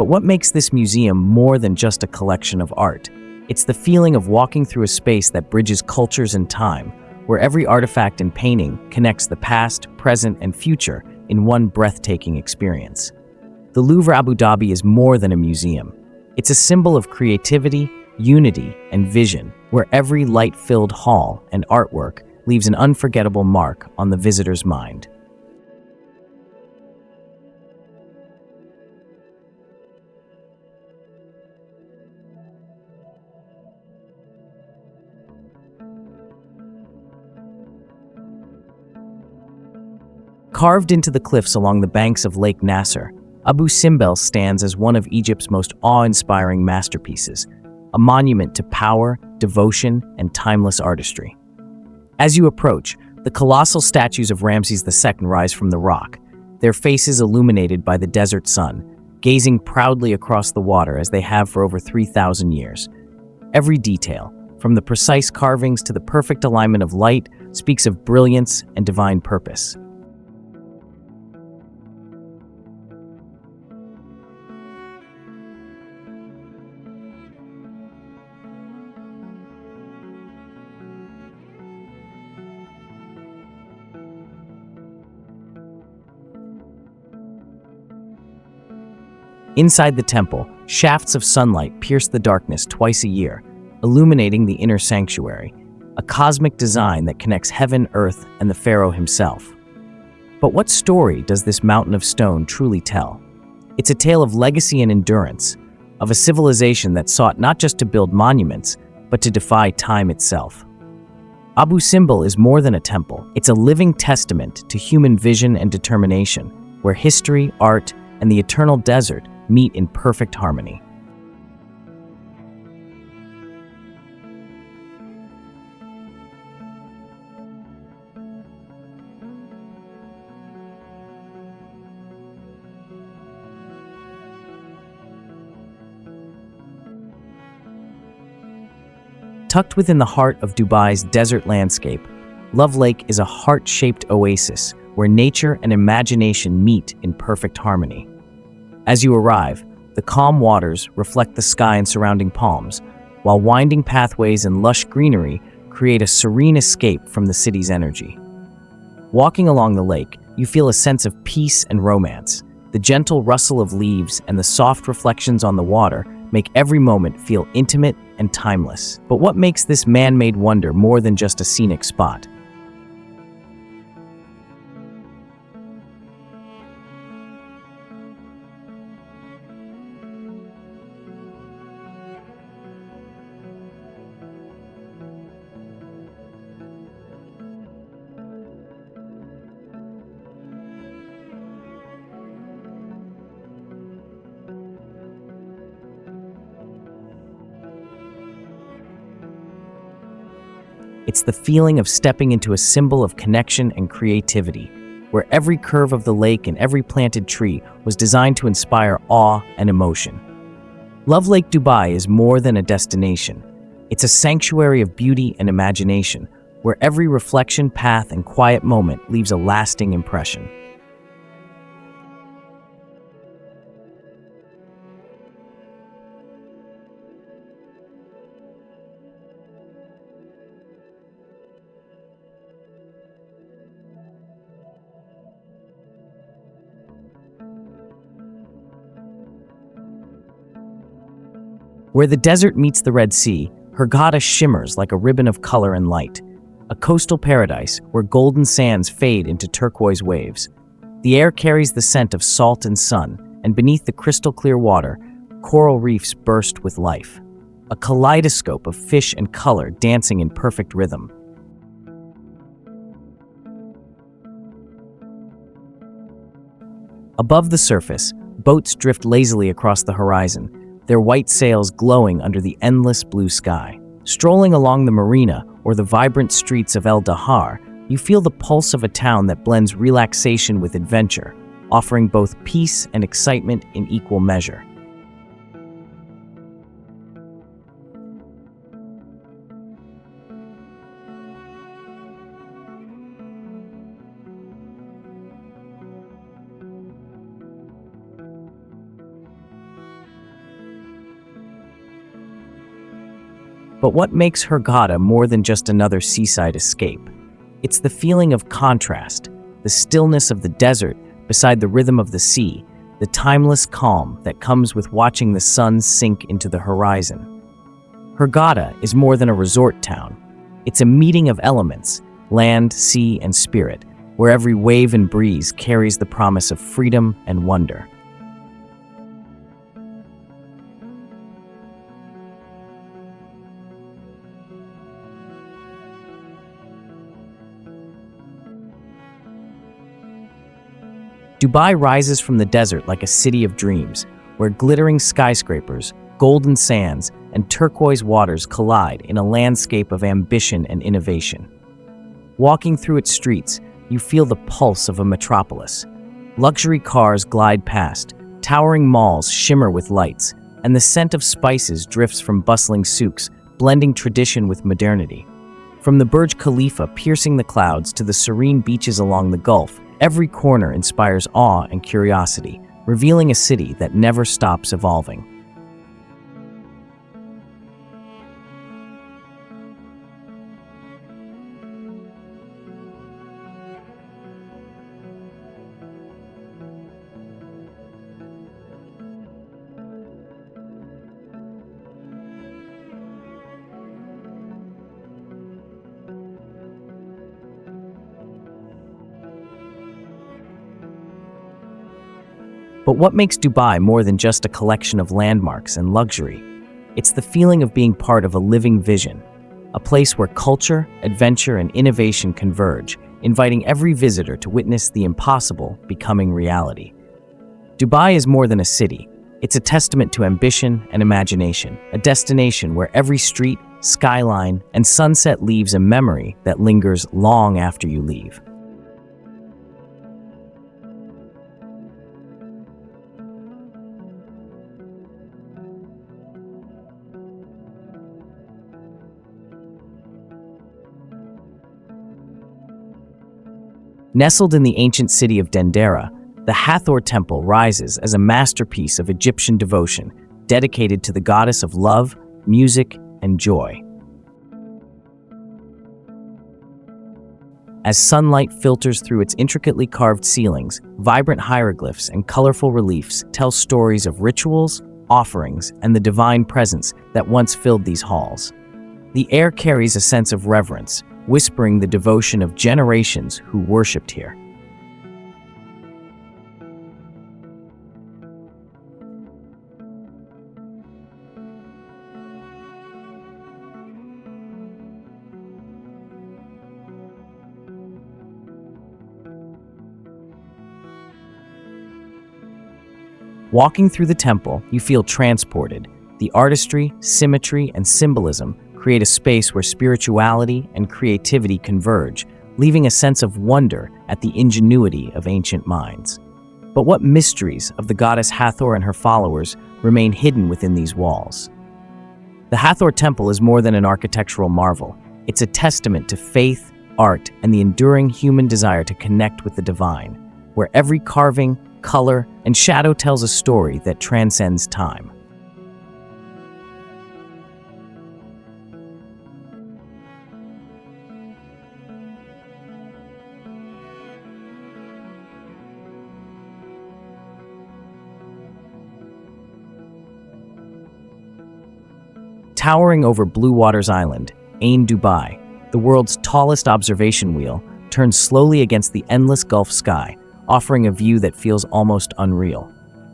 But what makes this museum more than just a collection of art? It's the feeling of walking through a space that bridges cultures and time, where every artifact and painting connects the past, present, and future in one breathtaking experience. The Louvre Abu Dhabi is more than a museum. It's a symbol of creativity, unity, and vision, where every light-filled hall and artwork leaves an unforgettable mark on the visitor's mind. Carved into the cliffs along the banks of Lake Nasser, Abu Simbel stands as one of Egypt's most awe-inspiring masterpieces, a monument to power, devotion, and timeless artistry. As you approach, the colossal statues of Ramses II rise from the rock, their faces illuminated by the desert sun, gazing proudly across the water as they have for over 3,000 years. Every detail, from the precise carvings to the perfect alignment of light, speaks of brilliance and divine purpose. Inside the temple, shafts of sunlight pierce the darkness twice a year, illuminating the inner sanctuary, a cosmic design that connects heaven, earth, and the pharaoh himself. But what story does this mountain of stone truly tell? It's a tale of legacy and endurance, of a civilization that sought not just to build monuments, but to defy time itself. Abu Simbel is more than a temple. It's a living testament to human vision and determination, where history, art, and the eternal desert meet in perfect harmony. Tucked within the heart of Dubai's desert landscape, Love Lake is a heart-shaped oasis where nature and imagination meet in perfect harmony. As you arrive, the calm waters reflect the sky and surrounding palms, while winding pathways and lush greenery create a serene escape from the city's energy. Walking along the lake, you feel a sense of peace and romance. The gentle rustle of leaves and the soft reflections on the water make every moment feel intimate and timeless. But what makes this man-made wonder more than just a scenic spot? It's the feeling of stepping into a symbol of connection and creativity, where every curve of the lake and every planted tree was designed to inspire awe and emotion. Love Lake Dubai is more than a destination. It's a sanctuary of beauty and imagination, where every reflection, path, and quiet moment leaves a lasting impression. Where the desert meets the Red Sea, Hurghada shimmers like a ribbon of color and light, a coastal paradise where golden sands fade into turquoise waves. The air carries the scent of salt and sun, and beneath the crystal-clear water, coral reefs burst with life, a kaleidoscope of fish and color dancing in perfect rhythm. Above the surface, boats drift lazily across the horizon, their white sails glowing under the endless blue sky. Strolling along the marina or the vibrant streets of El Dahar, you feel the pulse of a town that blends relaxation with adventure, offering both peace and excitement in equal measure. But what makes Hurghada more than just another seaside escape? It's the feeling of contrast, the stillness of the desert beside the rhythm of the sea, the timeless calm that comes with watching the sun sink into the horizon. Hurghada is more than a resort town. It's a meeting of elements, land, sea, and spirit, where every wave and breeze carries the promise of freedom and wonder. Dubai rises from the desert like a city of dreams, where glittering skyscrapers, golden sands, and turquoise waters collide in a landscape of ambition and innovation. Walking through its streets, you feel the pulse of a metropolis. Luxury cars glide past, towering malls shimmer with lights, and the scent of spices drifts from bustling souks, blending tradition with modernity. From the Burj Khalifa piercing the clouds to the serene beaches along the Gulf, every corner inspires awe and curiosity, revealing a city that never stops evolving. But what makes Dubai more than just a collection of landmarks and luxury? It's the feeling of being part of a living vision, a place where culture, adventure, and innovation converge, inviting every visitor to witness the impossible becoming reality. Dubai is more than a city. It's a testament to ambition and imagination, a destination where every street, skyline, and sunset leaves a memory that lingers long after you leave. Nestled in the ancient city of Dendera, the Hathor Temple rises as a masterpiece of Egyptian devotion, dedicated to the goddess of love, music, and joy. As sunlight filters through its intricately carved ceilings, vibrant hieroglyphs and colorful reliefs tell stories of rituals, offerings, and the divine presence that once filled these halls. The air carries a sense of reverence, whispering the devotion of generations who worshipped here. Walking through the temple, you feel transported. The artistry, symmetry, and symbolism create a space where spirituality and creativity converge, leaving a sense of wonder at the ingenuity of ancient minds. But what mysteries of the goddess Hathor and her followers remain hidden within these walls? The Hathor Temple is more than an architectural marvel. It's a testament to faith, art, and the enduring human desire to connect with the divine, where every carving, color, and shadow tells a story that transcends time. Towering over Blue Waters Island, Ain Dubai, the world's tallest observation wheel, turns slowly against the endless Gulf sky, offering a view that feels almost unreal.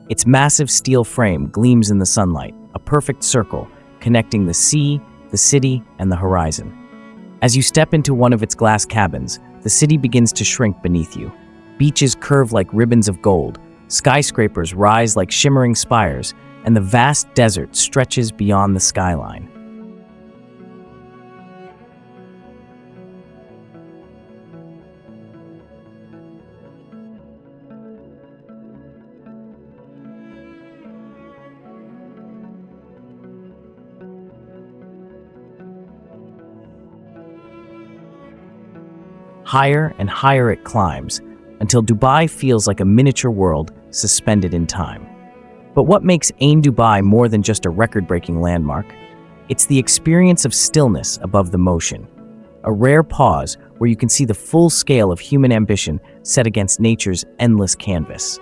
Its massive steel frame gleams in the sunlight, a perfect circle connecting the sea, the city, and the horizon. As you step into one of its glass cabins, the city begins to shrink beneath you. Beaches curve like ribbons of gold, skyscrapers rise like shimmering spires, and the vast desert stretches beyond the skyline. Higher and higher it climbs, until Dubai feels like a miniature world suspended in time. But what makes Ain Dubai more than just a record-breaking landmark? It's the experience of stillness above the motion, a rare pause where you can see the full scale of human ambition set against nature's endless canvas.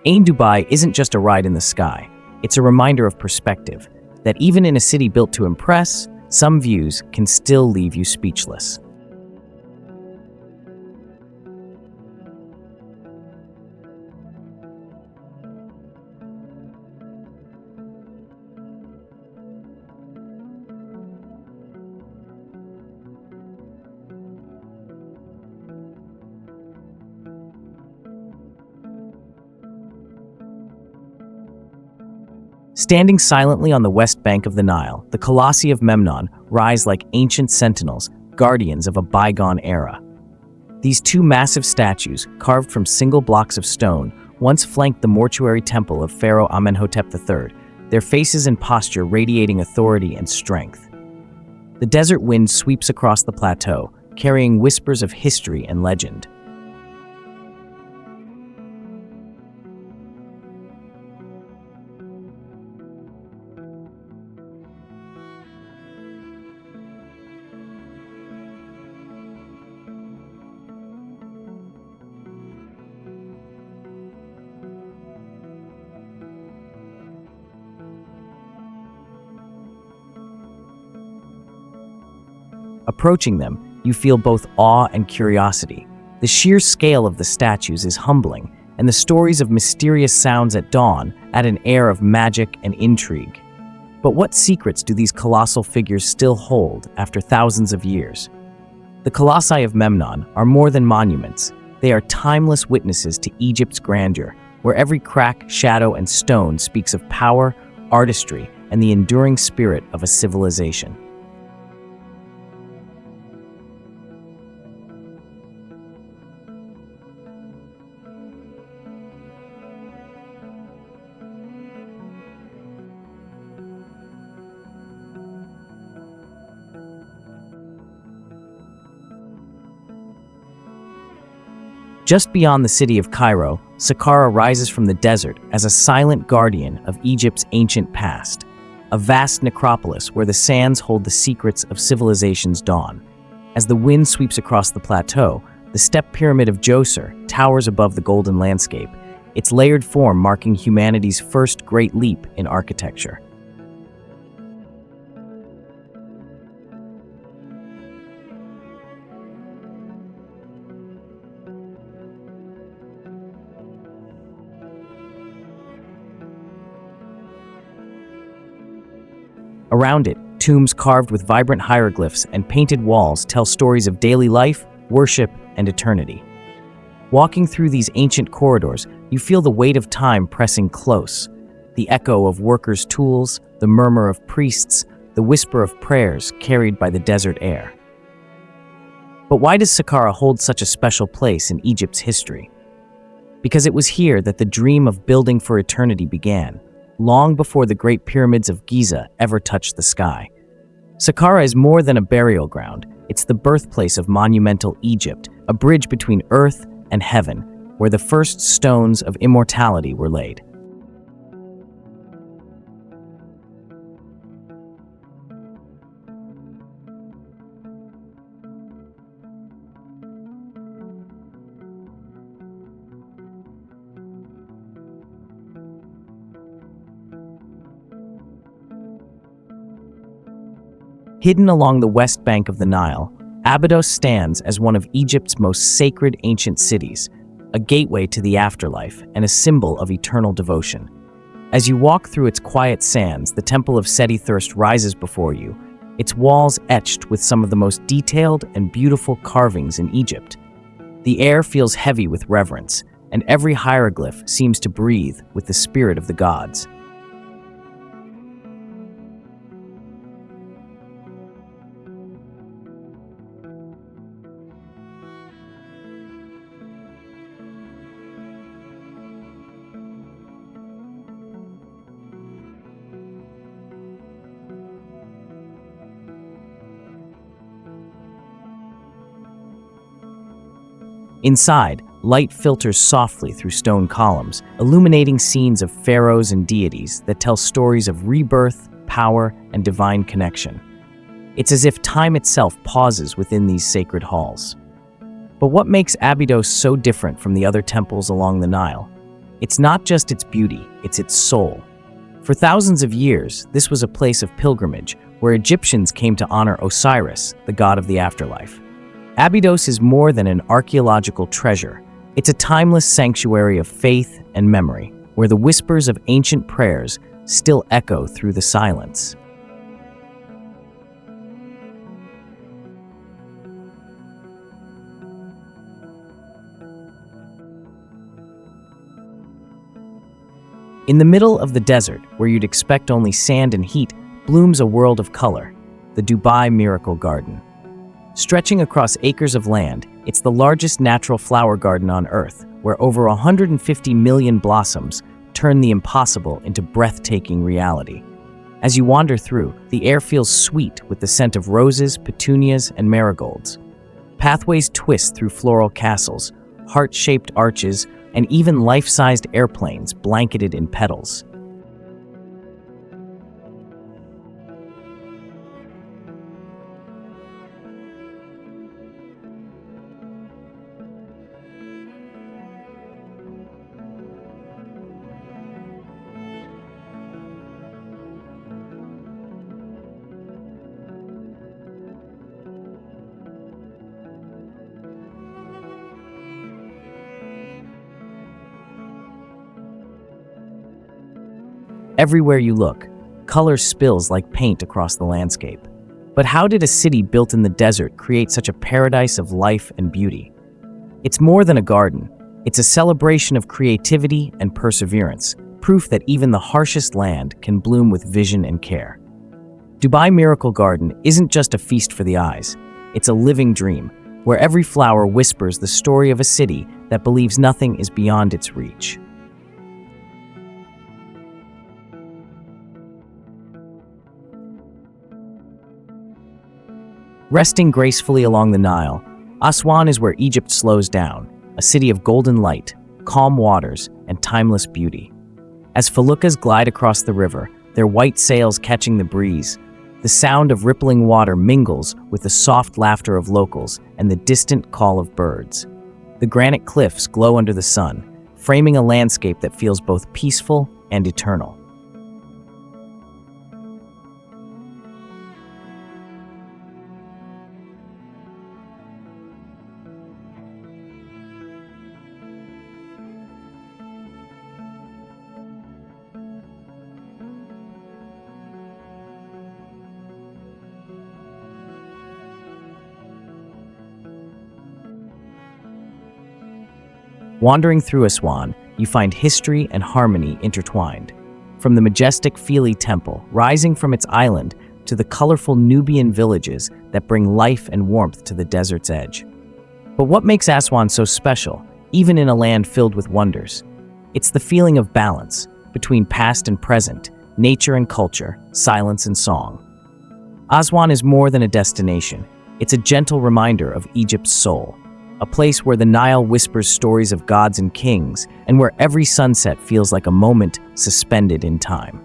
Ain Dubai isn't just a ride in the sky, it's a reminder of perspective, that even in a city built to impress, some views can still leave you speechless. Standing silently on the west bank of the Nile, the Colossi of Memnon rise like ancient sentinels, guardians of a bygone era. These two massive statues, carved from single blocks of stone, once flanked the mortuary temple of Pharaoh Amenhotep III, their faces and posture radiating authority and strength. The desert wind sweeps across the plateau, carrying whispers of history and legend. Approaching them, you feel both awe and curiosity. The sheer scale of the statues is humbling, and the stories of mysterious sounds at dawn add an air of magic and intrigue. But what secrets do these colossal figures still hold after thousands of years? The Colossi of Memnon are more than monuments. They are timeless witnesses to Egypt's grandeur, where every crack, shadow, and stone speaks of power, artistry, and the enduring spirit of a civilization. Just beyond the city of Cairo, Saqqara rises from the desert as a silent guardian of Egypt's ancient past, a vast necropolis where the sands hold the secrets of civilization's dawn. As the wind sweeps across the plateau, the step pyramid of Djoser towers above the golden landscape, its layered form marking humanity's first great leap in architecture. Around it, tombs carved with vibrant hieroglyphs and painted walls tell stories of daily life, worship, and eternity. Walking through these ancient corridors, you feel the weight of time pressing close, the echo of workers' tools, the murmur of priests, the whisper of prayers carried by the desert air. But why does Saqqara hold such a special place in Egypt's history? Because it was here that the dream of building for eternity began, long before the Great Pyramids of Giza ever touched the sky. Saqqara is more than a burial ground. It's the birthplace of monumental Egypt, a bridge between earth and heaven, where the first stones of immortality were laid. Hidden along the west bank of the Nile, Abydos stands as one of Egypt's most sacred ancient cities, a gateway to the afterlife and a symbol of eternal devotion. As you walk through its quiet sands, the Temple of Seti Thirst rises before you, its walls etched with some of the most detailed and beautiful carvings in Egypt. The air feels heavy with reverence, and every hieroglyph seems to breathe with the spirit of the gods. Inside, light filters softly through stone columns, illuminating scenes of pharaohs and deities that tell stories of rebirth, power and divine connection. It's as if time itself pauses within these sacred halls. But what makes Abydos so different from the other temples along the Nile? It's not just its beauty, it's its soul. For thousands of years, this was a place of pilgrimage where Egyptians came to honor Osiris, the god of the afterlife. Abydos is more than an archaeological treasure. It's a timeless sanctuary of faith and memory, where the whispers of ancient prayers still echo through the silence. In the middle of the desert, where you'd expect only sand and heat, blooms a world of color, the Dubai Miracle Garden. Stretching across acres of land, it's the largest natural flower garden on Earth, where over 150 million blossoms turn the impossible into breathtaking reality. As you wander through, the air feels sweet with the scent of roses, petunias, and marigolds. Pathways twist through floral castles, heart-shaped arches, and even life-sized airplanes blanketed in petals. Everywhere you look, color spills like paint across the landscape. But how did a city built in the desert create such a paradise of life and beauty? It's more than a garden. It's a celebration of creativity and perseverance, proof that even the harshest land can bloom with vision and care. Dubai Miracle Garden isn't just a feast for the eyes. It's a living dream, where every flower whispers the story of a city that believes nothing is beyond its reach. Resting gracefully along the Nile, Aswan is where Egypt slows down, a city of golden light, calm waters, and timeless beauty. As feluccas glide across the river, their white sails catching the breeze, the sound of rippling water mingles with the soft laughter of locals and the distant call of birds. The granite cliffs glow under the sun, framing a landscape that feels both peaceful and eternal. Wandering through Aswan, you find history and harmony intertwined. From the majestic Philae Temple rising from its island to the colorful Nubian villages that bring life and warmth to the desert's edge. But what makes Aswan so special, even in a land filled with wonders? It's the feeling of balance between past and present, nature and culture, silence and song. Aswan is more than a destination. It's a gentle reminder of Egypt's soul. A place where the Nile whispers stories of gods and kings, and where every sunset feels like a moment suspended in time.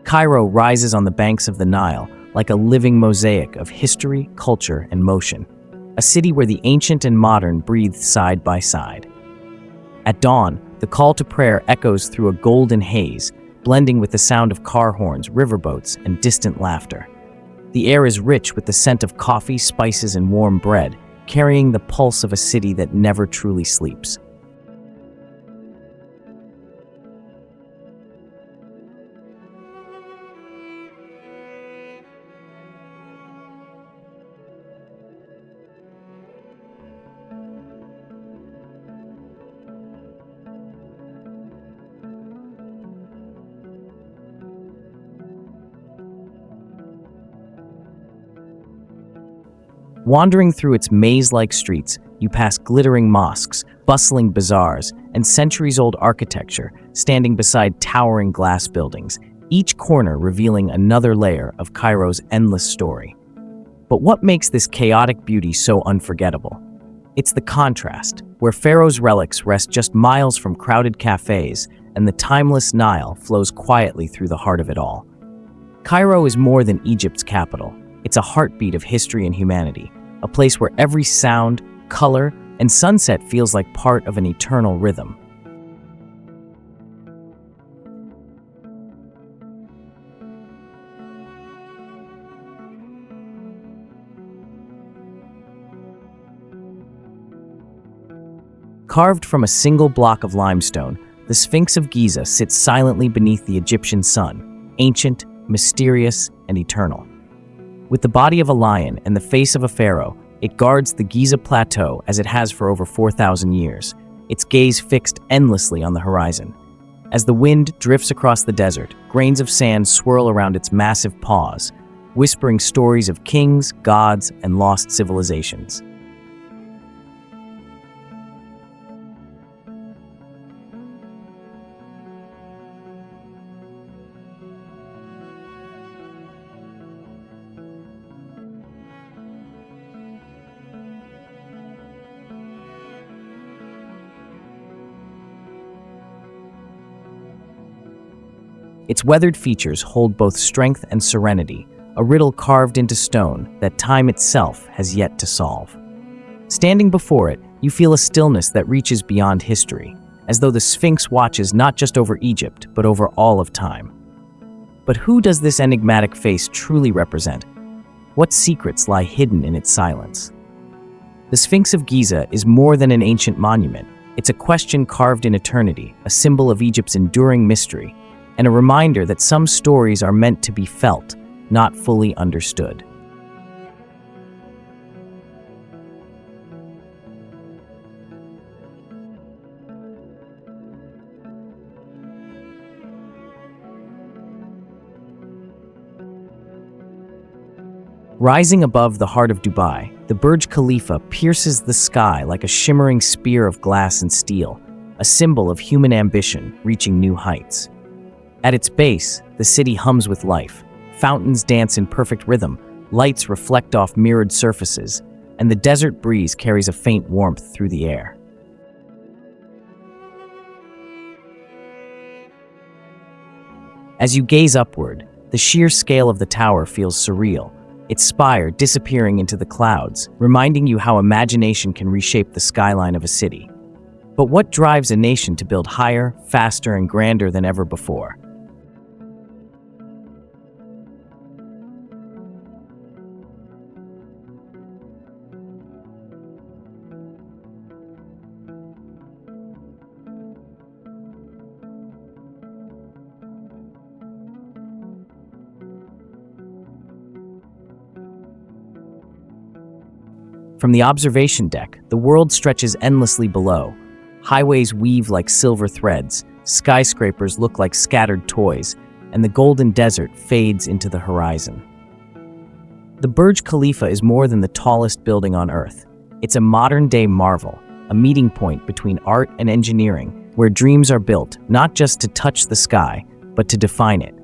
Cairo rises on the banks of the Nile like a living mosaic of history, culture, and motion. A city where the ancient and modern breathe side by side. At dawn, the call to prayer echoes through a golden haze, blending with the sound of car horns, riverboats, and distant laughter. The air is rich with the scent of coffee, spices, and warm bread, carrying the pulse of a city that never truly sleeps. Wandering through its maze-like streets, you pass glittering mosques, bustling bazaars, and centuries-old architecture standing beside towering glass buildings, each corner revealing another layer of Cairo's endless story. But what makes this chaotic beauty so unforgettable? It's the contrast, where Pharaoh's relics rest just miles from crowded cafes and the timeless Nile flows quietly through the heart of it all. Cairo is more than Egypt's capital. It's a heartbeat of history and humanity, a place where every sound, color, and sunset feels like part of an eternal rhythm. Carved from a single block of limestone, the Sphinx of Giza sits silently beneath the Egyptian sun, ancient, mysterious, and eternal. With the body of a lion and the face of a pharaoh, it guards the Giza Plateau as it has for over 4,000 years, its gaze fixed endlessly on the horizon. As the wind drifts across the desert, grains of sand swirl around its massive paws, whispering stories of kings, gods, and lost civilizations. Its weathered features hold both strength and serenity, a riddle carved into stone that time itself has yet to solve. Standing before it, you feel a stillness that reaches beyond history, as though the Sphinx watches not just over Egypt, but over all of time. But who does this enigmatic face truly represent? What secrets lie hidden in its silence? The Sphinx of Giza is more than an ancient monument. It's a question carved in eternity, a symbol of Egypt's enduring mystery, and a reminder that some stories are meant to be felt, not fully understood. Rising above the heart of Dubai, the Burj Khalifa pierces the sky like a shimmering spear of glass and steel, a symbol of human ambition reaching new heights. At its base, the city hums with life. Fountains dance in perfect rhythm, lights reflect off mirrored surfaces, and the desert breeze carries a faint warmth through the air. As you gaze upward, the sheer scale of the tower feels surreal, its spire disappearing into the clouds, reminding you how imagination can reshape the skyline of a city. But what drives a nation to build higher, faster, and grander than ever before? From the observation deck, the world stretches endlessly below. Highways weave like silver threads, skyscrapers look like scattered toys, and the golden desert fades into the horizon. The Burj Khalifa is more than the tallest building on Earth. It's a modern-day marvel, a meeting point between art and engineering, where dreams are built not just to touch the sky, but to define it.